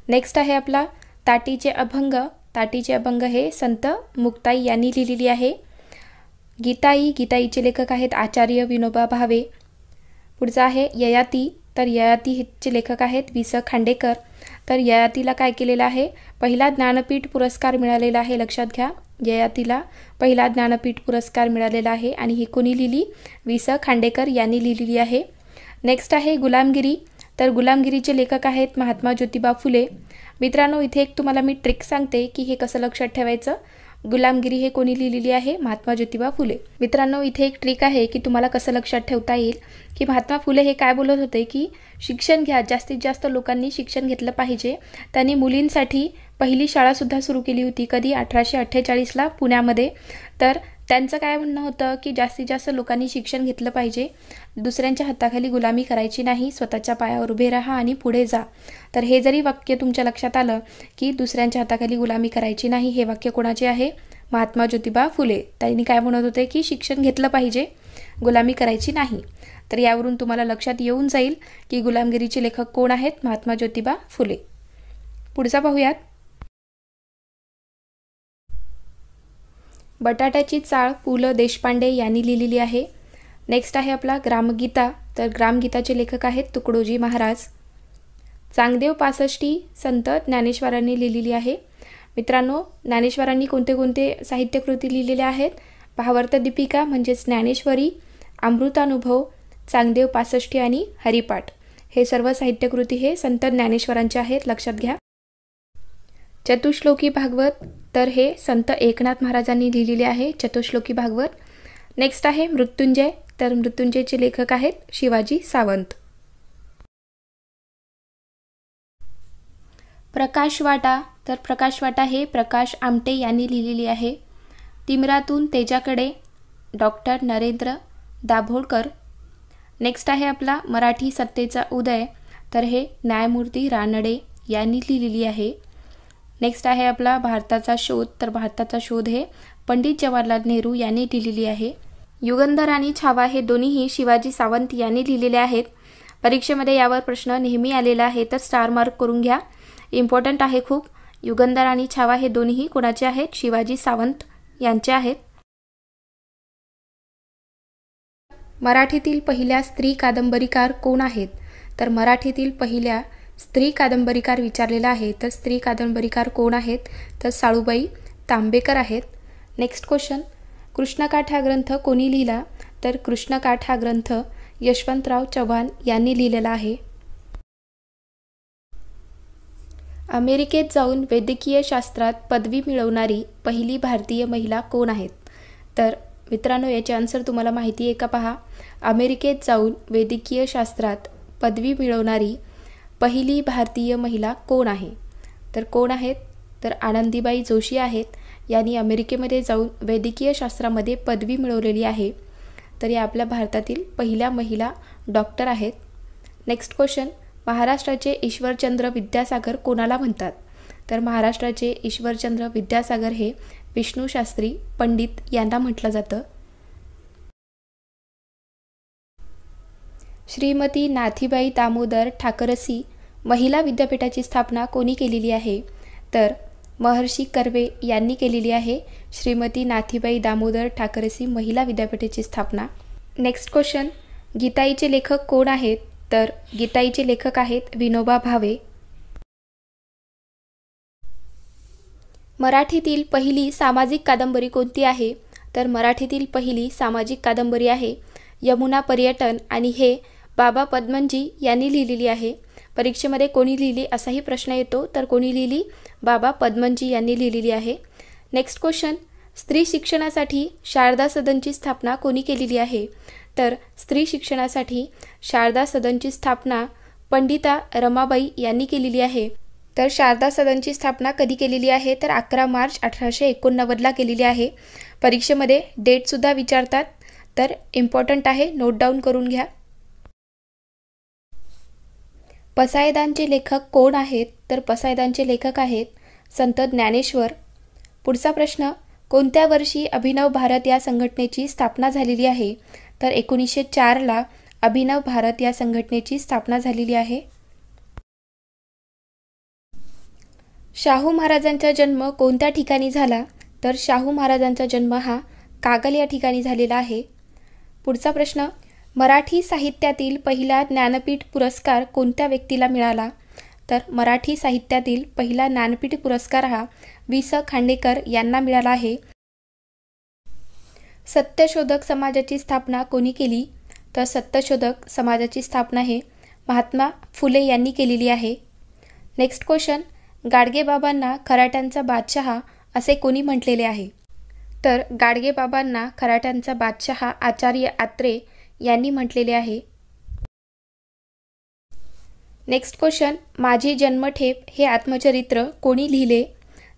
A: नेक्स्ट आहे आपला ताटीचे अभंग. ताटीचे अभंग हे संत मुक्ताई यांनी लिहिलेली आहे. गीताई. गीताईचे लेखक आहेत आचार्य विनोबा भावे. पुढचा आहे ययाती. तर ययातीचे लेखक आहेत वि स खांडेकर. तर ययातीला काय केलेलं आहे, पहिला ज्ञानपीठ पुरस्कार मिळालेला आहे. लक्षात घ्या, ययातीला पहिला ज्ञानपीठ पुरस्कार मिळालेला आहे आणि ही कोणी लिहिली, वि स खांडेकर यांनी लिहिलेली आहे. नेक्स्ट आहे गुलामगिरी. तर गुलामगिरीचे लेखक आहेत महात्मा ज्योतिबा फुले. मित्रांनो, इथे एक तुम्हाला मी ट्रिक सांगते की हे कसं लक्षात ठेवायचं. गुलामगिरी हे कोणी लिहिलेली आहे, महात्मा ज्योतिबा फुले. मित्रांनो, इथे एक ट्रिक आहे की तुम्हाला कसं लक्षात ठेवता येईल की महात्मा फुले हे काय बोलत होते की शिक्षण घ्या, जास्तीत जास्त लोकांनी शिक्षण घेतलं पाहिजे. त्यांनी मुलींसाठी पहिली शाळासुद्धा सुरू केली होती. कधी, 1848ला पुण्यामध्ये. तर त्यांचं काय म्हणणं होतं की जास्तीत जास्त लोकांनी शिक्षण घेतलं पाहिजे, दुसऱ्यांच्या हाताखाली गुलामी करायची नाही, स्वतःच्या पायावर उभे राहा आणि पुढे जा. तर हे जरी वाक्य तुमच्या लक्षात आलं की दुसऱ्यांच्या हाताखाली गुलामी करायची नाही, हे वाक्य कोणाचे आहे, महात्मा ज्योतिबा फुले. त्यांनी काय म्हणत होते की शिक्षण घेतलं पाहिजे, गुलामी करायची नाही. तर यावरून तुम्हाला लक्षात येऊन जाईल की गुलामगिरीचे लेखक कोण आहेत, महात्मा ज्योतिबा फुले. पुढचा पाहूयात, बटाट्याची चाळ पु ल देशपांडे यांनी लिहिलेली आहे. नेक्स्ट आहे आपला ग्रामगीता. तर ग्रामगीताचे लेखक आहेत तुकडोजी महाराज. चांगदेव पासष्टी संत ज्ञानेश्वरांनी लिहिलेली आहे. मित्रांनो, ज्ञानेश्वरांनी कोणते कोणते साहित्यकृती लिहिलेल्या आहेत, भावार्थ दीपिका म्हणजेच ज्ञानेश्वरी, अमृतानुभव, चांगदेव पासष्टी आणि हरिपाठ. हे सर्व साहित्यकृती हे संत ज्ञानेश्वरांचे आहेत, लक्षात घ्या. चतुश्लोकी भागवत. तर हे संत एकनाथ महाराजांनी लिहिलेले आहे, चतुश्लोकी भागवत. नेक्स्ट आहे मृत्युंजय. तर मृत्युंजयचे लेखक आहेत शिवाजी सावंत. प्रकाशवाटा. तर प्रकाशवाटा हे प्रकाश आमटे यांनी लिहिलेली आहे. तिमिरातून तेजाकडे डॉक्टर नरेंद्र दाभोळकर. नेक्स्ट आहे आपला मराठी सत्तेचा उदय. तर हे न्यायमूर्ती रानडे यांनी लिहिलेली आहे. नेक्स्ट आहे आपला भारताचा शोध. तर भारताचा शोध हे पंडित जवाहरलाल नेहरू यांनी लिहिलेली आहे. युगंधर आणि छावा हे दोन्हीही शिवाजी सावंत यांनी लिहिलेले आहेत. परीक्षेमध्ये यावर प्रश्न नेहमी आलेला आहे, तर स्टार मार्क करून घ्या, इम्पॉर्टंट आहे खूप. युगंधर आणि छावा हे दोन्हीही कोणाचे आहेत, शिवाजी सावंत यांचे आहेत. मराठीतील पहिल्या स्त्री कादंबरीकार कोण आहेत, तर मराठीतील पहिल्या स्त्री कादंबरीकार विचारलेला आहे, तर स्त्री कादंबरीकार कोण आहेत? तर साळूबाई तांबेकर आहेत. नेक्स्ट क्वेश्चन, कृष्णकाठ हा ग्रंथ कोणी लिहिला? तर कृष्णकाठ हा ग्रंथ यशवंतराव चव्हाण यांनी लिहिलेला आहे. अमेरिकेत जाऊन वैद्यकीय शास्त्रात पदवी मिळवणारी पहिली भारतीय महिला कोण आहेत? तर मित्रांनो, याचे आन्सर तुम्हाला माहिती आहे का पहा. अमेरिकेत जाऊन वैद्यकीय शास्त्रात पदवी मिळवणारी पहिली भारतीय महिला कोण आहे? तर कोण आहेत? तर आनंदीबाई जोशी आहेत. यांनी अमेरिकेमध्ये जाऊन वैद्यकीय शास्त्रामध्ये पदवी मिळवलेली आहे. तर या आपल्या भारतातील पहिल्या महिला डॉक्टर आहेत. नेक्स्ट क्वेश्चन, महाराष्ट्राचे ईश्वरचंद्र विद्यासागर कोणाला म्हणतात? तर महाराष्ट्राचे ईश्वरचंद्र विद्यासागर हे विष्णुशास्त्री पंडित यांना म्हटलं जातं. श्रीमती नाथीबाई दामोदर ठाकरसी महिला विद्यापीठाची स्थापना कोणी केलेली आहे? तर महर्षी कर्वे यांनी केलेली आहे. श्रीमती नाथीबाई दामोदर ठाकरसी महिला विद्यापीठाची स्थापना. नेक्स्ट क्वेश्चन, गीताईचे लेखक कोण आहेत? तर गीताईचे लेखक आहेत विनोबा भावे. मराठीतील पहिली सामाजिक कादंबरी कोणती आहे? तर मराठीतील पहिली सामाजिक कादंबरी आहे यमुना पर्यटन आणि हे बाबा पद्मनजी यांनी लिहिलेली आहे. परीक्षेमध्ये कोणी लिहिली असाही प्रश्न येतो, तर कोणी लिहिली? बाबा पद्मनजी यांनी लिहिलेली आहे. नेक्स्ट क्वेश्चन, स्त्री शिक्षणासाठी शारदा सदनची स्थापना कोणी केलेली आहे? तर स्त्री शिक्षणासाठी शारदा सदनची स्थापना पंडिता रमाबाई यांनी केलेली आहे. तर शारदा सदनची स्थापना कधी केलेली आहे? तर 11 मार्च 1889ला केलेली आहे. परीक्षेमध्ये डेटसुद्धा विचारतात, तर इम्पॉर्टंट आहे, नोट डाऊन करून घ्या. पसायदानचे लेखक कोण आहेत? तर पसायदानचे लेखक आहेत संत ज्ञानेश्वर. पुढचा प्रश्न, कोणत्या वर्षी अभिनव भारत या संघटनेची स्थापना झालेली आहे? तर 1904ला अभिनव भारत या संघटनेची स्थापना झालेली आहे. शाहू महाराजांचा जन्म कोणत्या ठिकाणी झाला? तर शाहू महाराजांचा जन्म हा कागल या ठिकाणी झालेला आहे. पुढचा प्रश्न, मराठी साहित्यातील पहिला ज्ञानपीठ पुरस्कार कोणत्या व्यक्तीला मिळाला? तर मराठी साहित्यातील पहिला ज्ञानपीठ पुरस्कार हा वि.स. खांडेकर यांना मिळाला आहे. सत्यशोधक समाजाची स्थापना कोणी केली? तर सत्यशोधक समाजाची स्थापना हे महात्मा फुले यांनी केलेली आहे. नेक्स्ट क्वेश्चन, गाडगेबाबांना खराट्यांचा बादशहा असे कोणी म्हटलेले आहे? तर गाडगेबाबांना खराट्यांचा बादशहा आचार्य आत्रे यांनी म्हटलेले आहे. नेक्स्ट क्वेश्चन, माझी जन्मठेप हे आत्मचरित्र कोणी लिहिले?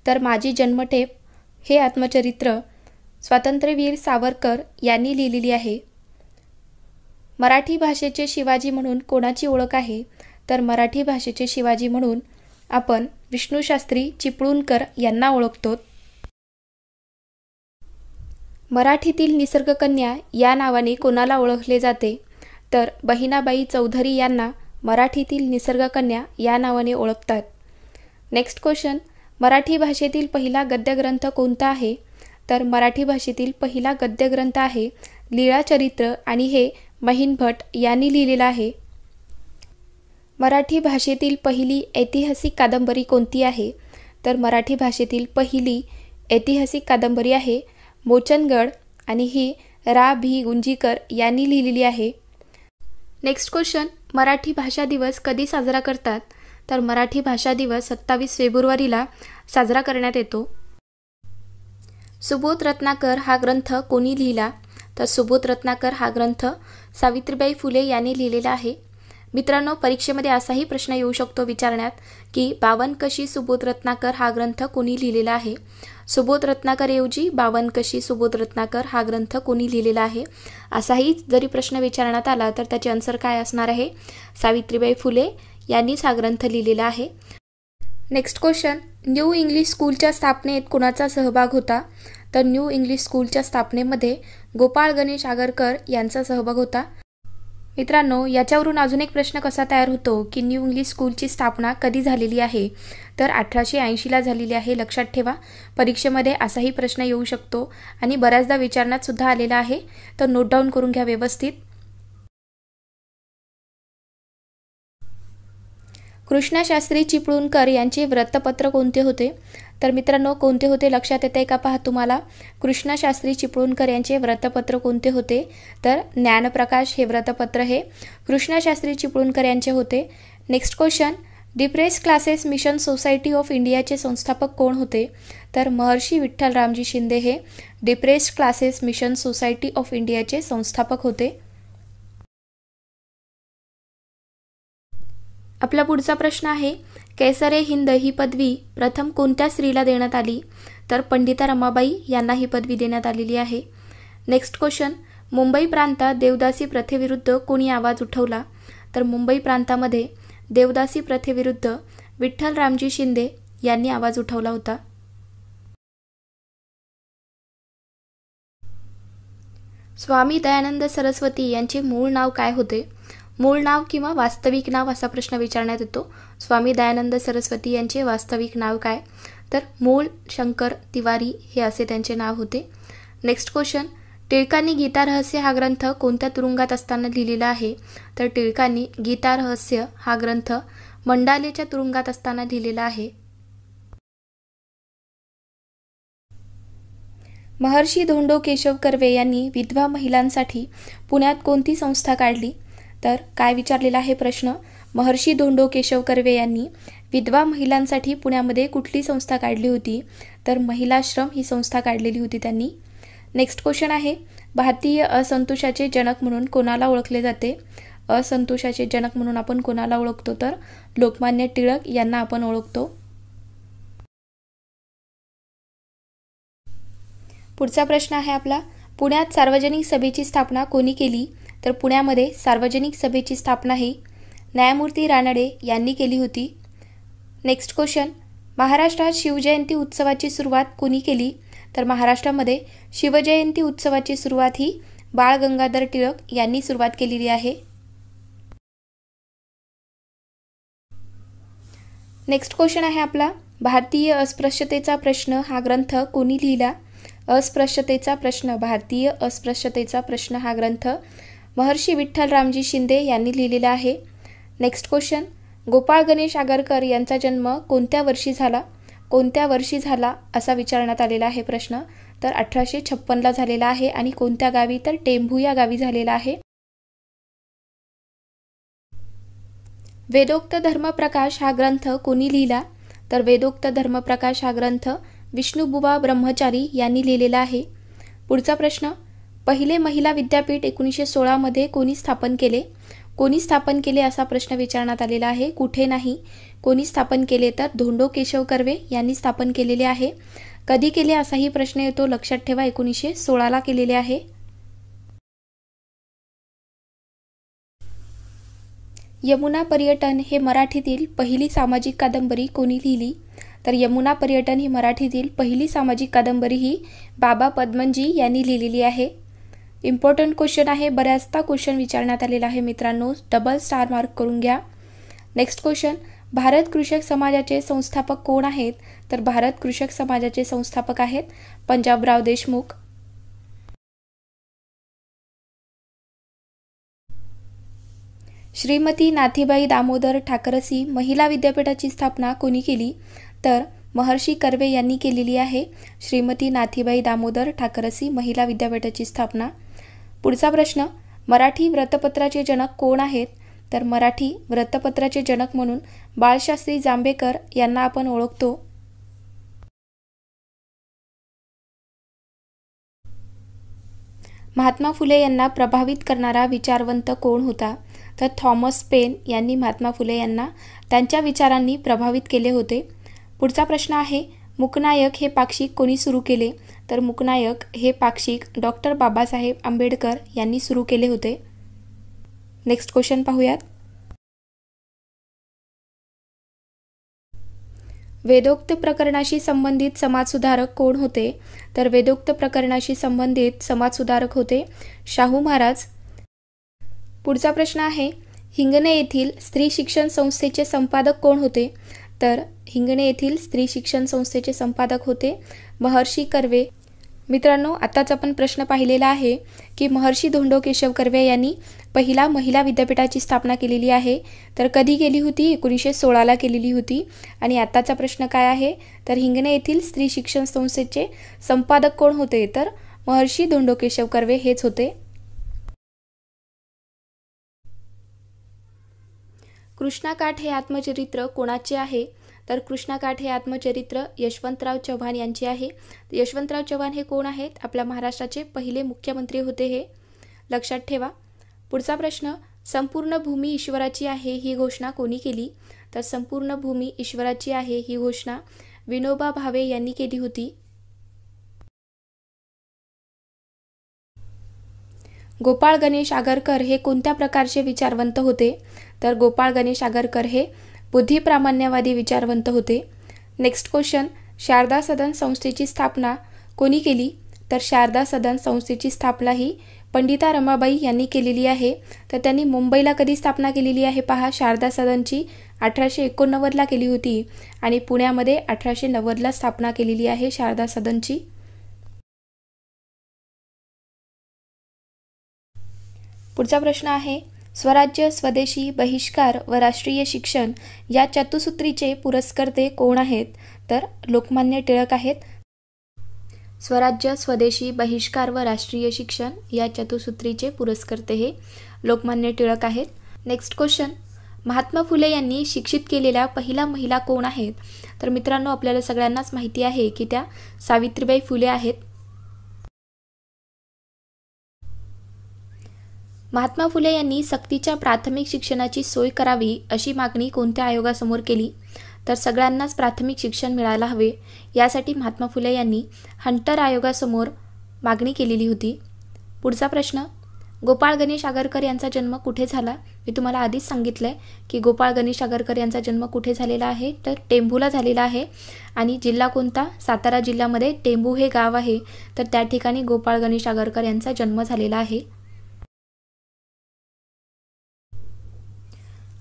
A: तर माझी जन्मठेप हे आत्मचरित्र स्वातंत्र्यवीर सावरकर यांनी लिहिलेली आहे. मराठी भाषेचे शिवाजी म्हणून कोणाची ओळख आहे? तर मराठी भाषेचे शिवाजी म्हणून आपण विष्णुशास्त्री चिपळूणकर यांना ओळखतो. मराठीतील निसर्गकन्या या नावाने कोणाला ओळखले जाते? तर बहिणाबाई चौधरी यांना मराठीतील निसर्गकन्या या नावाने ओळखतात. नेक्स्ट क्वेश्चन, मराठी भाषेतील पहिला गद्यग्रंथ कोणता आहे? तर मराठी भाषेतील पहिला गद्यग्रंथ आहे लीळाचरित्र आणि हे महिन भट यांनी लिहिलेला आहे. मराठी भाषेतील पहिली ऐतिहासिक कादंबरी कोणती आहे? तर मराठी भाषेतील पहिली ऐतिहासिक कादंबरी आहे मोचनगड आणि ही रा. भी. गुंजीकर यांनी लिहिलेली आहे. नेक्स्ट क्वेश्चन, मराठी भाषा दिवस कधी साजरा करतात? तर मराठी भाषा दिवस 27 फेब्रुवारीला साजरा करण्यात येतो. सुबोध रत्नाकर हा ग्रंथ कोणी लिहिला? तर सुबोध रत्नाकर हा ग्रंथ सावित्रीबाई फुले यांनी लिहिलेला आहे. मित्रांनो, परीक्षेमध्ये असाही प्रश्न येऊ शकतो विचारण्यात की 52 कशी सुबोध रत्नाकर हा ग्रंथ कोणी लिहिलेला आहे? सुबोध रत्नाकर ऐवजी 52 कशी सुबोध रत्नाकर हा ग्रंथ कोणी लिहिलेला आहे? असाही जरी प्रश्न विचारण्यात आला तर त्याचे आन्सर काय असणार आहे? सावित्रीबाई फुले यांनीच हा ग्रंथ लिहिलेला आहे. नेक्स्ट क्वेश्चन, न्यू इंग्लिश स्कूलच्या स्थापनेत कुणाचा सहभाग होता? तर न्यू इंग्लिश स्कूलच्या स्थापनेमध्ये गोपाळ गणेश आगरकर यांचा सहभाग होता. मित्रांनो, याच्यावरून अजून एक प्रश्न कसा तयार होतो की न्यू इंग्लिश स्कूलची स्थापना कधी झालेली आहे? तर 1880ला झालेली आहे. लक्षात ठेवा, परीक्षेमध्ये असाही प्रश्न येऊ शकतो आणि बऱ्याचदा विचारण्यात सुद्धा आलेला आहे, तर नोट डाऊन करून घ्या व्यवस्थित. कृष्णशास्त्री चिपळूणकर यांचे वृत्तपत्र कोणते होते? तर मित्रांनो, कोणते होते लक्षात येते का पहा तुम्हाला. कृष्णशास्त्री चिपळूणकर यांचे वृत्तपत्र कोणते होते? तर ज्ञानप्रकाश हे वृत्तपत्र हे कृष्णशास्त्री चिपळूणकर यांचे होते. Next question, depressed classes mission society of इंडियाचे संस्थापक कोण होते? तर महर्षी विठ्ठल रामजी शिंदे हे depressed classes mission society of इंडियाचे संस्थापक होते. आपला पुढचा प्रश्न आहे, कैसरे हिंद ही पदवी प्रथम कोणत्या स्त्रीला देण्यात आली? तर पंडिता रमाबाई यांना ही पदवी देण्यात आलेली आहे. नेक्स्ट क्वेश्चन, मुंबई प्रांतात देवदासी प्रथेविरुद्ध कोणी आवाज उठवला? तर मुंबई प्रांतामध्ये देवदासी प्रथेविरुद्ध विठ्ठल रामजी शिंदे यांनी आवाज उठवला होता. स्वामी दयानंद सरस्वती यांचे मूळ नाव काय होते? मूळ नाव किंवा वास्तविक नाव असा प्रश्न विचारण्यात येतो. स्वामी दयानंद सरस्वती यांचे वास्तविक नाव काय? तर मूळ शंकर तिवारी हे असे त्यांचे नाव होते. नेक्स्ट क्वेश्चन, टिळकांनी गीता रहस्य हा ग्रंथ कोणत्या तुरुंगात असताना लिहिलेला आहे? तर टिळकांनी गीता रहस्य हा ग्रंथ मंडालेच्या तुरुंगात असताना लिहिलेला आहे. महर्षी धोंडो केशव कर्वे यांनी विधवा महिलांसाठी पुण्यात कोणती संस्था काढली? तर काय विचारलेला आहे प्रश्न, महर्षी धोंडो केशव कर्वे यांनी विधवा महिलांसाठी पुण्यामध्ये कुठली संस्था काढली होती? तर महिलाश्रम ही संस्था काढलेली होती त्यांनी. नेक्स्ट क्वेश्चन आहे, भारतीय असंतोषाचे जनक म्हणून कोणाला ओळखले जाते? असंतोषाचे जनक म्हणून आपण कोणाला ओळखतो? तर लोकमान्य टिळक यांना आपण ओळखतो. पुढचा प्रश्न आहे आपला, पुण्यात सार्वजनिक सभेची स्थापना कोणी केली? तर पुण्यामध्ये सार्वजनिक सभेची स्थापना ही न्यायमूर्ती रानडे यांनी केली होती. नेक्स्ट क्वेश्चन, महाराष्ट्रात शिवजयंती उत्सवाची सुरुवात कोणी केली? तर महाराष्ट्रामध्ये शिवजयंती उत्सवाची सुरुवात ही बाळ गंगाधर टिळक यांनी सुरुवात केलेली आहे. नेक्स्ट क्वेश्चन आहे आपला, भारतीय अस्पृश्यतेचा प्रश्न हा ग्रंथ कोणी लिहिला? अस्पृश्यतेचा प्रश्न, भारतीय अस्पृश्यतेचा प्रश्न हा ग्रंथ महर्षी विठ्ठल रामजी शिंदे यांनी लिहिलेला आहे. नेक्स्ट क्वेश्चन, गोपाळ गणेश आगरकर यांचा जन्म कोणत्या वर्षी झाला? कोणत्या वर्षी झाला असा विचारण्यात आलेला आहे प्रश्न. तर 1856ला झालेला आहे आणि कोणत्या गावी? तर टेंभू या गावी झालेला आहे. वेदोक्त धर्मप्रकाश हा ग्रंथ कोणी लिहिला? तर वेदोक्त धर्मप्रकाश हा ग्रंथ विष्णुबुवा ब्रह्मचारी यांनी लिहिलेला आहे. पुढचा प्रश्न, पहिले महिला विद्यापीठ 1916 मध्ये कोणी स्थापन केले? कोणी स्थापन केले असा प्रश्न विचारण्यात आलेला आहे. कुठे नाही, कोणी स्थापन केले? तर धोंडो केशव कर्वे यांनी स्थापन केलेले आहे. कधी केले असाही प्रश्न येतो, लक्षात ठेवा 1916ला केलेले आहे. यमुना पर्यटन हे मराठीतील पहिली सामाजिक कादंबरी कोणी लिहिली? तर यमुना पर्यटन ही मराठीतील पहिली सामाजिक कादंबरी ही बाबा पद्मनजी यांनी लिहिलेली आहे. इम्पॉर्टंट क्वेश्चन आहे, बऱ्याचदा क्वेश्चन विचारण्यात आलेला आहे मित्रांनो, डबल स्टार मार्क करून घ्या. नेक्स्ट क्वेश्चन, भारत कृषक समाजाचे संस्थापक कोण आहेत? तर भारत कृषक समाजाचे संस्थापक आहेत पंजाबराव देशमुख. श्रीमती नाथीबाई दामोदर ठाकरसी महिला विद्यापीठाची स्थापना कोणी केली? तर महर्षी कर्वे यांनी केलेली आहे. श्रीमती नाथीबाई दामोदर ठाकरसी महिला विद्यापीठाची स्थापना. पुढचा प्रश्न, मराठी वृत्तपत्राचे जनक कोण आहेत? तर मराठी वृत्तपत्राचे जनक म्हणून बाळशास्त्री जांभेकर यांना आपण ओळखतो. महात्मा फुले यांना प्रभावित करणारा विचारवंत कोण होता? तर थॉमस पेन यांनी महात्मा फुले यांना त्यांच्या विचारांनी प्रभावित केले होते. पुढचा प्रश्न आहे, मुकनायक हे पाक्षिक कोणी सुरू केले? तर मुकनायक हे पाक्षिक डॉक्टर बाबासाहेब आंबेडकर यांनी सुरू केले होते. नेक्स्ट क्वेश्चन पाहूयात. वेदोक्त प्रकरणाशी संबंधित समाजसुधारक कोण होते? तर वेदोक्त प्रकरणाशी संबंधित समाजसुधारक होते शाहू महाराज. पुढचा प्रश्न आहे, हिंगणे येथील स्त्री शिक्षण संस्थेचे संपादक कोण होते? तर हिंगणे येथील स्त्री शिक्षण संस्थेचे संपादक होते महर्षी कर्वे. मित्रांनो, आताच आपण प्रश्न पाहिलेला आहे की महर्षी धोंडो केशव कर्वे यांनी पहिला महिला विद्यापीठाची स्थापना केलेली आहे, तर कधी केली होती? 1916ला केलेली होती. आणि आताचा प्रश्न काय आहे, तर हिंगणे येथील स्त्री शिक्षण संस्थेचे संपादक कोण होते? तर महर्षी धोंडो केशव कर्वे हेच होते. कृष्णाकाठ हे आत्मचरित्र कोणाचे आहे? तर कृष्णाकाठ हे आत्मचरित्र यशवंतराव चव्हाण यांचे आहे. यशवंतराव चव्हाण हे कोण आहेत? आपल्या महाराष्ट्राचे पहिले मुख्यमंत्री होते हे, लक्षात ठेवा. पुढचा प्रश्न, संपूर्ण भूमी ईश्वराची आहे ही घोषणा कोणी केली? तर संपूर्ण भूमी ईश्वराची आहे ही घोषणा विनोबा भावे यांनी केली होती. गोपाळ गणेश आगरकर हे कोणत्या प्रकारचे विचारवंत होते? तर गोपाळ गणेश आगरकर हे बुद्धिप्रामाण्यवादी विचारवंत होते. नेक्स्ट क्वेश्चन, शारदा सदन संस्थेची स्थापना कोणी केली? तर शारदा सदन संस्थेची स्थापना ही पंडिता रमाबाई यांनी केलेली आहे. तर त्यांनी मुंबईला कधी स्थापना केलेली आहे? पहा, शारदा सदनची 1889ला केली होती आणि पुण्यामध्ये 1890ला स्थापना केलेली आहे शारदा सदनची. पुढचा प्रश्न आहे, स्वराज्य, स्वदेशी, बहिष्कार व राष्ट्रीय शिक्षण या चतुसूत्रीचे पुरस्कर्ते कोण आहेत? तर लोकमान्य टिळक आहेत. स्वराज्य, स्वदेशी, बहिष्कार व राष्ट्रीय शिक्षण या चतुसूत्रीचे पुरस्कर्ते हे लोकमान्य टिळक आहेत. नेक्स्ट क्वेश्चन, महात्मा फुले यांनी शिक्षित केलेल्या पहिला महिला कोण आहेत? तर मित्रांनो, आपल्याला सगळ्यांनाच माहिती आहे की त्या सावित्रीबाई फुले आहेत. महात्मा फुले यांनी सक्तीच्या प्राथमिक शिक्षणाची सोय करावी अशी मागणी कोणत्या आयोगासमोर केली? तर सगळ्यांनाच प्राथमिक शिक्षण मिळायला हवे यासाठी महात्मा फुले यांनी हंटर आयोगासमोर मागणी केलेली होती. पुढचा प्रश्न, गोपाळ गणेश आगरकर यांचा जन्म कुठे झाला? मी तुम्हाला आधीच सांगितलंय की गोपाळ गणेश आगरकर यांचा जन्म कुठे झालेला आहे? तर टेंभूला झालेला आहे. आणि जिल्हा कोणता? सातारा जिल्ह्यामध्ये टेंभू हे गाव आहे. तर त्या ठिकाणी गोपाळ गणेश आगरकर यांचा जन्म झालेला आहे.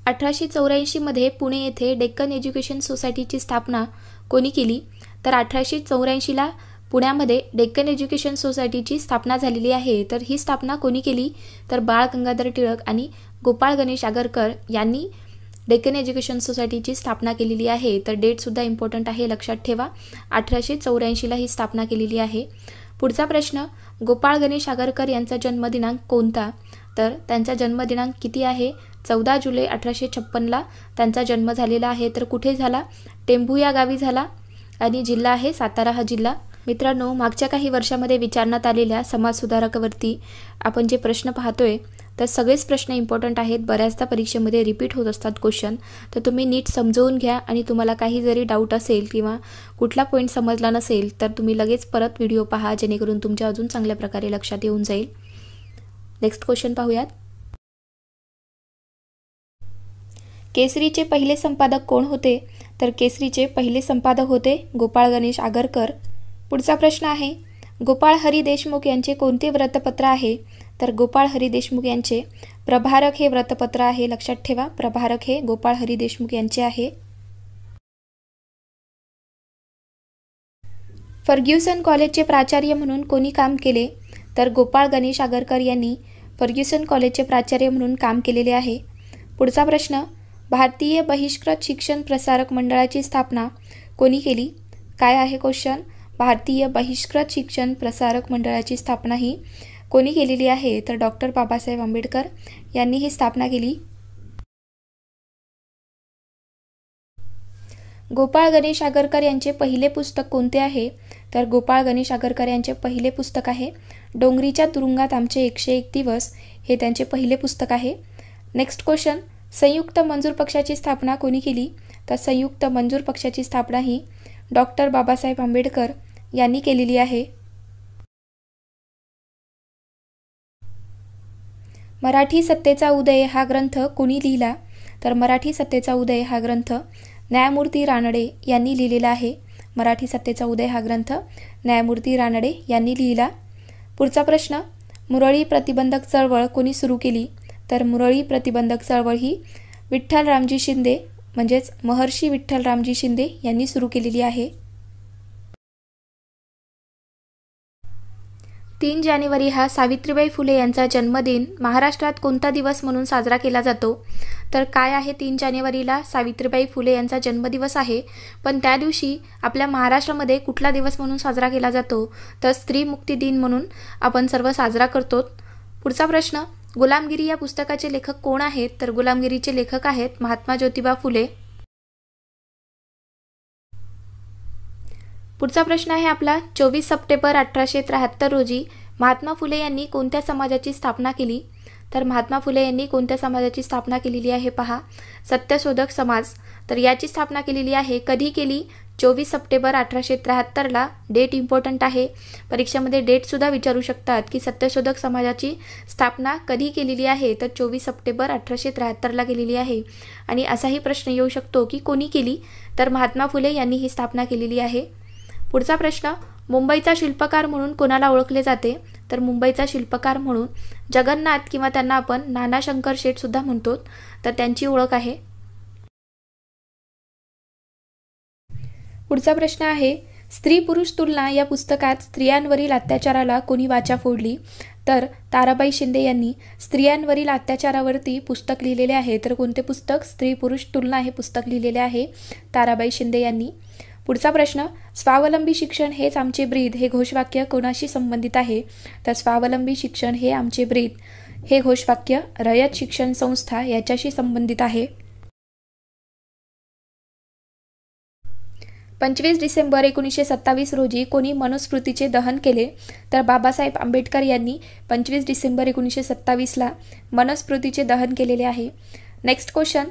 A: 1884 मध्ये पुणे येथे डेक्कन एज्युकेशन सोसायटीची स्थापना कोणी केली? तर 1884ला पुण्यामध्ये डेक्कन एज्युकेशन सोसायटीची स्थापना झालेली आहे. तर ही स्थापना कोणी केली? तर बाळ गंगाधर टिळक आणि गोपाळ गणेश आगरकर यांनी डेक्कन एज्युकेशन सोसायटीची स्थापना केलेली आहे. तर डेटसुद्धा इम्पॉर्टंट आहे, लक्षात ठेवा. 1884ला ही स्थापना केलेली आहे. पुढचा प्रश्न, गोपाळ गणेश आगरकर यांचा जन्मदिनांक कोणता? तर त्यांचा जन्मदिनांक किती आहे? 14 जुलै 1856ला त्यांचा जन्म झालेला आहे. तर कुठे झाला? टेंभू या गावी झाला आणि जिल्हा आहे सातारा हा जिल्हा. मित्रांनो, मागच्या काही वर्षामध्ये विचारण्यात आलेल्या समाजसुधारकावरती आपण जे प्रश्न पाहतोय तर सगळेच प्रश्न इम्पॉर्टंट आहेत. बऱ्याचदा परीक्षेमध्ये रिपीट होत असतात क्वेश्चन. तर तुम्ही नीट समजवून घ्या आणि तुम्हाला काही जरी डाऊट असेल किंवा कुठला पॉईंट समजला नसेल तर तुम्ही लगेच परत व्हिडिओ पहा, जेणेकरून तुमच्या अजून चांगल्या प्रकारे लक्षात येऊन जाईल. नेक्स्ट क्वेश्चन पाहूयात. केसरीचे पहिले संपादक कोण होते? तर केसरीचे पहिले संपादक होते गोपाळ गणेश आगरकर. पुढचा प्रश्न आहे, गोपाळ हरी देशमुख यांचे कोणते वृत्तपत्र आहे? तर गोपाळ हरी देशमुख यांचे प्रभारक हे वृत्तपत्र आहे. लक्षात ठेवा, प्रभारक हे गोपाळ हरी देशमुख यांचे आहे. फर्ग्युसन कॉलेजचे प्राचार्य म्हणून कोणी काम केले? तर गोपाळ गणेश आगरकर यांनी फर्ग्युसन कॉलेजचे प्राचार्य म्हणून काम केलेले आहे. पुढचा प्रश्न, भारतीय बहिष्कृत शिक्षण प्रसारक मंडळाची स्थापना कोणी केली? काय आहे क्वेश्चन? भारतीय बहिष्कृत शिक्षण प्रसारक मंडळाची स्थापना ही कोणी केलेली आहे? तर डॉक्टर बाबासाहेब आंबेडकर यांनी ही स्थापना केली. गोपाळ गणेश आगरकर यांचे पहिले पुस्तक कोणते आहे? तर गोपाळ गणेश आगरकर यांचे पहिले पुस्तक आहे डोंगरीच्या तुरुंगात आमचे 101 दिवस, हे त्यांचे पहिले पुस्तक आहे. नेक्स्ट क्वेश्चन, संयुक्त मंजूर पक्षाची स्थापना कोणी केली? तर संयुक्त मंजूर पक्षाची स्थापना ही डॉक्टर बाबासाहेब आंबेडकर यांनी केलेली आहे. मराठी सत्तेचा उदय हा ग्रंथ कोणी लिहिला? तर मराठी सत्तेचा उदय हा ग्रंथ न्यायमूर्ती रानडे यांनी लिहिलेला आहे. मराठी सत्तेचा उदय हा ग्रंथ न्यायमूर्ती रानडे यांनी लिहिला. पुढचा प्रश्न, मुरळी प्रतिबंधक चळवळ कोणी सुरू केली? तर मुरळी प्रतिबंधक चळवळ ही विठ्ठलरामजी शिंदे म्हणजेच महर्षी विठ्ठलरामजी शिंदे यांनी सुरू केलेली आहे. 3 जानेवारी हा सावित्रीबाई फुले यांचा जन्मदिन महाराष्ट्रात कोणता दिवस म्हणून साजरा केला जातो? तर काय आहे 3 जानेवारीला सावित्रीबाई फुले यांचा जन्मदिवस आहे, पण त्या दिवशी आपल्या महाराष्ट्रामध्ये कुठला दिवस म्हणून साजरा केला जातो? तर स्त्री मुक्ती दिन म्हणून आपण सर्व साजरा करतो. पुढचा प्रश्न, गुलामगिरी या पुस्तकाचे लेखक कोण आहेत? तर गुलामगिरीचे लेखक आहेत महात्मा ज्योतिबा फुले. पुढचा प्रश्न आहे आपला, 24 सप्टेंबर 1873 रोजी महात्मा फुले यांनी कोणत्या समाजाची स्थापना केली? तर महात्मा फुले यांनी कोणत्या समाजाची स्थापना केलेली आहे पहा, सत्यशोधक समाज. तर याची स्थापना केलेली आहे, कधी केली? 24 सप्टेंबर 1873ला. डेट इम्पॉर्टंट आहे, परीक्षेमध्ये डेटसुद्धा विचारू शकतात की सत्यशोधक समाजाची स्थापना कधी केलेली आहे? तर 24 सप्टेंबर 1873ला केलेली आहे. आणि असाही प्रश्न येऊ शकतो की कोणी केली? तर महात्मा फुले यांनी ही स्थापना केलेली आहे. पुढचा प्रश्न, मुंबईचा शिल्पकार म्हणून कोणाला ओळखले जाते? तर मुंबईचा शिल्पकार म्हणून जगन्नाथ किंवा त्यांना आपण नाना शंकर शेठ सुद्धा म्हणतो, तर त्यांची ओळख आहे. पुढचा प्रश्न आहे, स्त्री पुरुष तुलना या पुस्तकात स्त्रियांवरील अत्याचाराला कोणी वाचा फोडली? तर ताराबाई शिंदे यांनी स्त्रियांवरील अत्याचारावरती पुस्तक लिहिलेले आहे. तर कोणते पुस्तक? स्त्री पुरुष तुलना हे पुस्तक लिहिलेले आहे ताराबाई शिंदे यांनी. पुढचा प्रश्न, स्वावलंबी शिक्षण हेच आमचे ब्रीद हे घोषवाक्य कोणाशी संबंधित आहे? तर स्वावलंबी शिक्षण हे आमचे ब्रीद हे घोषवाक्य रयत शिक्षण संस्था याच्याशी संबंधित आहे. 25 डिसेंबर 1927 रोजी कोणी मनुस्मृतीचे दहन केले? तर बाबासाहेब आंबेडकर यांनी 25 डिसेंबर 1927ला मनुस्मृतीचे दहन केलेले आहे. नेक्स्ट क्वेश्चन,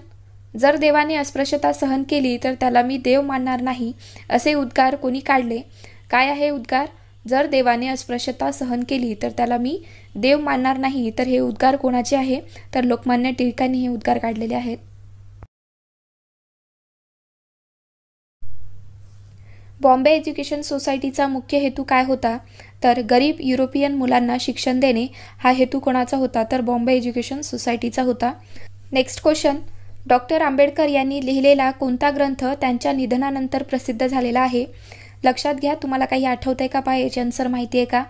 A: जर देवाने अस्पृश्यता सहन केली तर त्याला मी देव मानणार नाही असे उद्गार कोणी काढले? काय आहे उद्गार? जर देवाने अस्पृश्यता सहन केली तर त्याला मी देव मानणार नाही. तर हे उद्गार कोणाचे आहे? तर लोकमान्य टिळकांनी हे उद्गार काढलेले आहेत. बॉम्बे एज्युकेशन सोसायटीचा मुख्य हेतू काय होता? तर गरीब युरोपियन मुलांना शिक्षण देणे हा हेतू कोणाचा होता? तर बॉम्बे एज्युकेशन सोसायटीचा होता. नेक्स्ट क्वेश्चन, डॉक्टर आंबेडकर यांनी लिहिलेला कोणता ग्रंथ त्यांच्या निधनानंतर प्रसिद्ध झालेला आहे? लक्षात घ्या, तुम्हाला काही आठवतंय का पहा, याची आन्सर माहिती आहे का?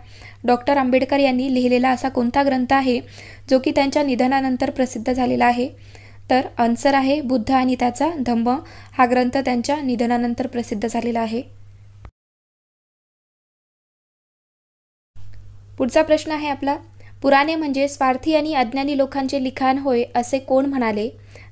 A: डॉक्टर आंबेडकर यांनी लिहिलेला असा कोणता ग्रंथ आहे जो की त्यांच्या निधनानंतर प्रसिद्ध झालेला आहे? तर आन्सर आहे बुद्ध आणि त्याचा धम्म. हा ग्रंथ त्यांच्या निधनानंतर प्रसिद्ध झालेला आहे. पुढचा प्रश्न आहे आपला, पुराणे म्हणजे स्वार्थी आणि अज्ञानी लोकांचे लिखाण होय असे कोण म्हणाले?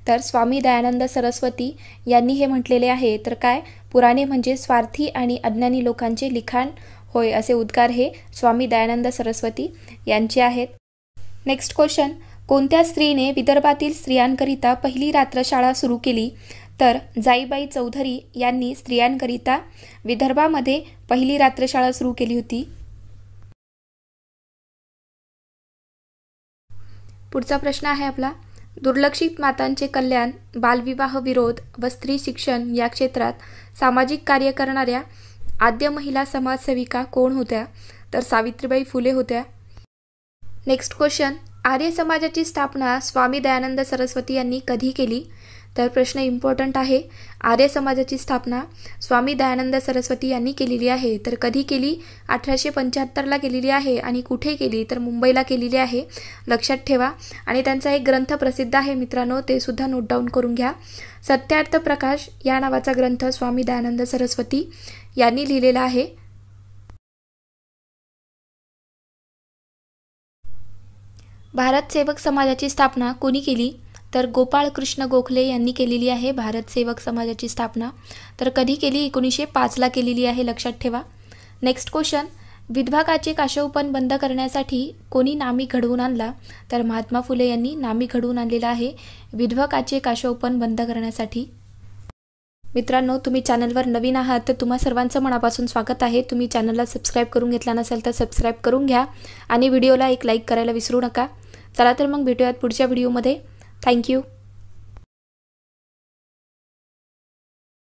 A: तर स्वामी दयानंद सरस्वती यांनी हे म्हटलेले आहे. तर काय? पुराणे म्हणजे स्वार्थी आणि अज्ञानी लोकांचे लिखाण होय असे उद्गार हे स्वामी दयानंद सरस्वती यांचे आहेत. नेक्स्ट क्वेश्चन, कोणत्या स्त्रीने विदर्भातील स्त्रियांकरिता पहिली रात्रशाळा सुरू केली? तर जाईबाई चौधरी यांनी स्त्रियांकरिता विदर्भामध्ये पहिली रात्रशाळा सुरू केली होती. पुढचा प्रश्न आहे आपला, दुर्लक्षित मातांचे कल्याण, बालविवाह विरोध व स्त्री शिक्षण या क्षेत्रात सामाजिक कार्य करणाऱ्या आद्य महिला समाजसेविका कोण होत्या? तर सावित्रीबाई फुले होत्या. नेक्स्ट क्वेश्चन, आर्य समाजाची स्थापना स्वामी दयानंद सरस्वती यांनी कधी केली? तर प्रश्न इम्पॉर्टंट आहे, आर्य समाजाची स्थापना स्वामी दयानंद सरस्वती यांनी केलेली आहे. तर कधी केली? 1875ला केलेली आहे. आणि कुठे केली? तर मुंबईला केलेली आहे, लक्षात ठेवा. आणि त्यांचा एक ग्रंथ प्रसिद्ध आहे मित्रांनो, ते सुद्धा नोट डाऊन करून घ्या. सत्यार्थ प्रकाश या नावाचा ग्रंथ स्वामी दयानंद सरस्वती यांनी लिहिलेला आहे. भारत सेवक समाजाची स्थापना कोणी केली? तर गोपाळ कृष्ण गोखले यांनी केलेली आहे भारत सेवक समाजाची स्थापना. तर कधी केली? 1905ला केलेली आहे, लक्षात ठेवा. नेक्स्ट क्वेश्चन, विधवा काशवपन बंद करण्यासाठी कोणी नामी घडवून आणला? तर महात्मा फुले यांनी नामी घडवून आणलेला आहे विधवा काशवपन बंद करण्यासाठी. मित्रांनो, तुम्ही चॅनलवर नवीन आहात तर तुम्हा सर्वांचं मनापासून स्वागत आहे. तुम्ही चॅनलला सबस्क्राईब करून घेतला नसेल तर सबस्क्राईब करून घ्या आणि व्हिडिओला एक लाईक करायला विसरू नका. चला तर मग भेटूयात पुढच्या व्हिडिओमध्ये. थँक्यू.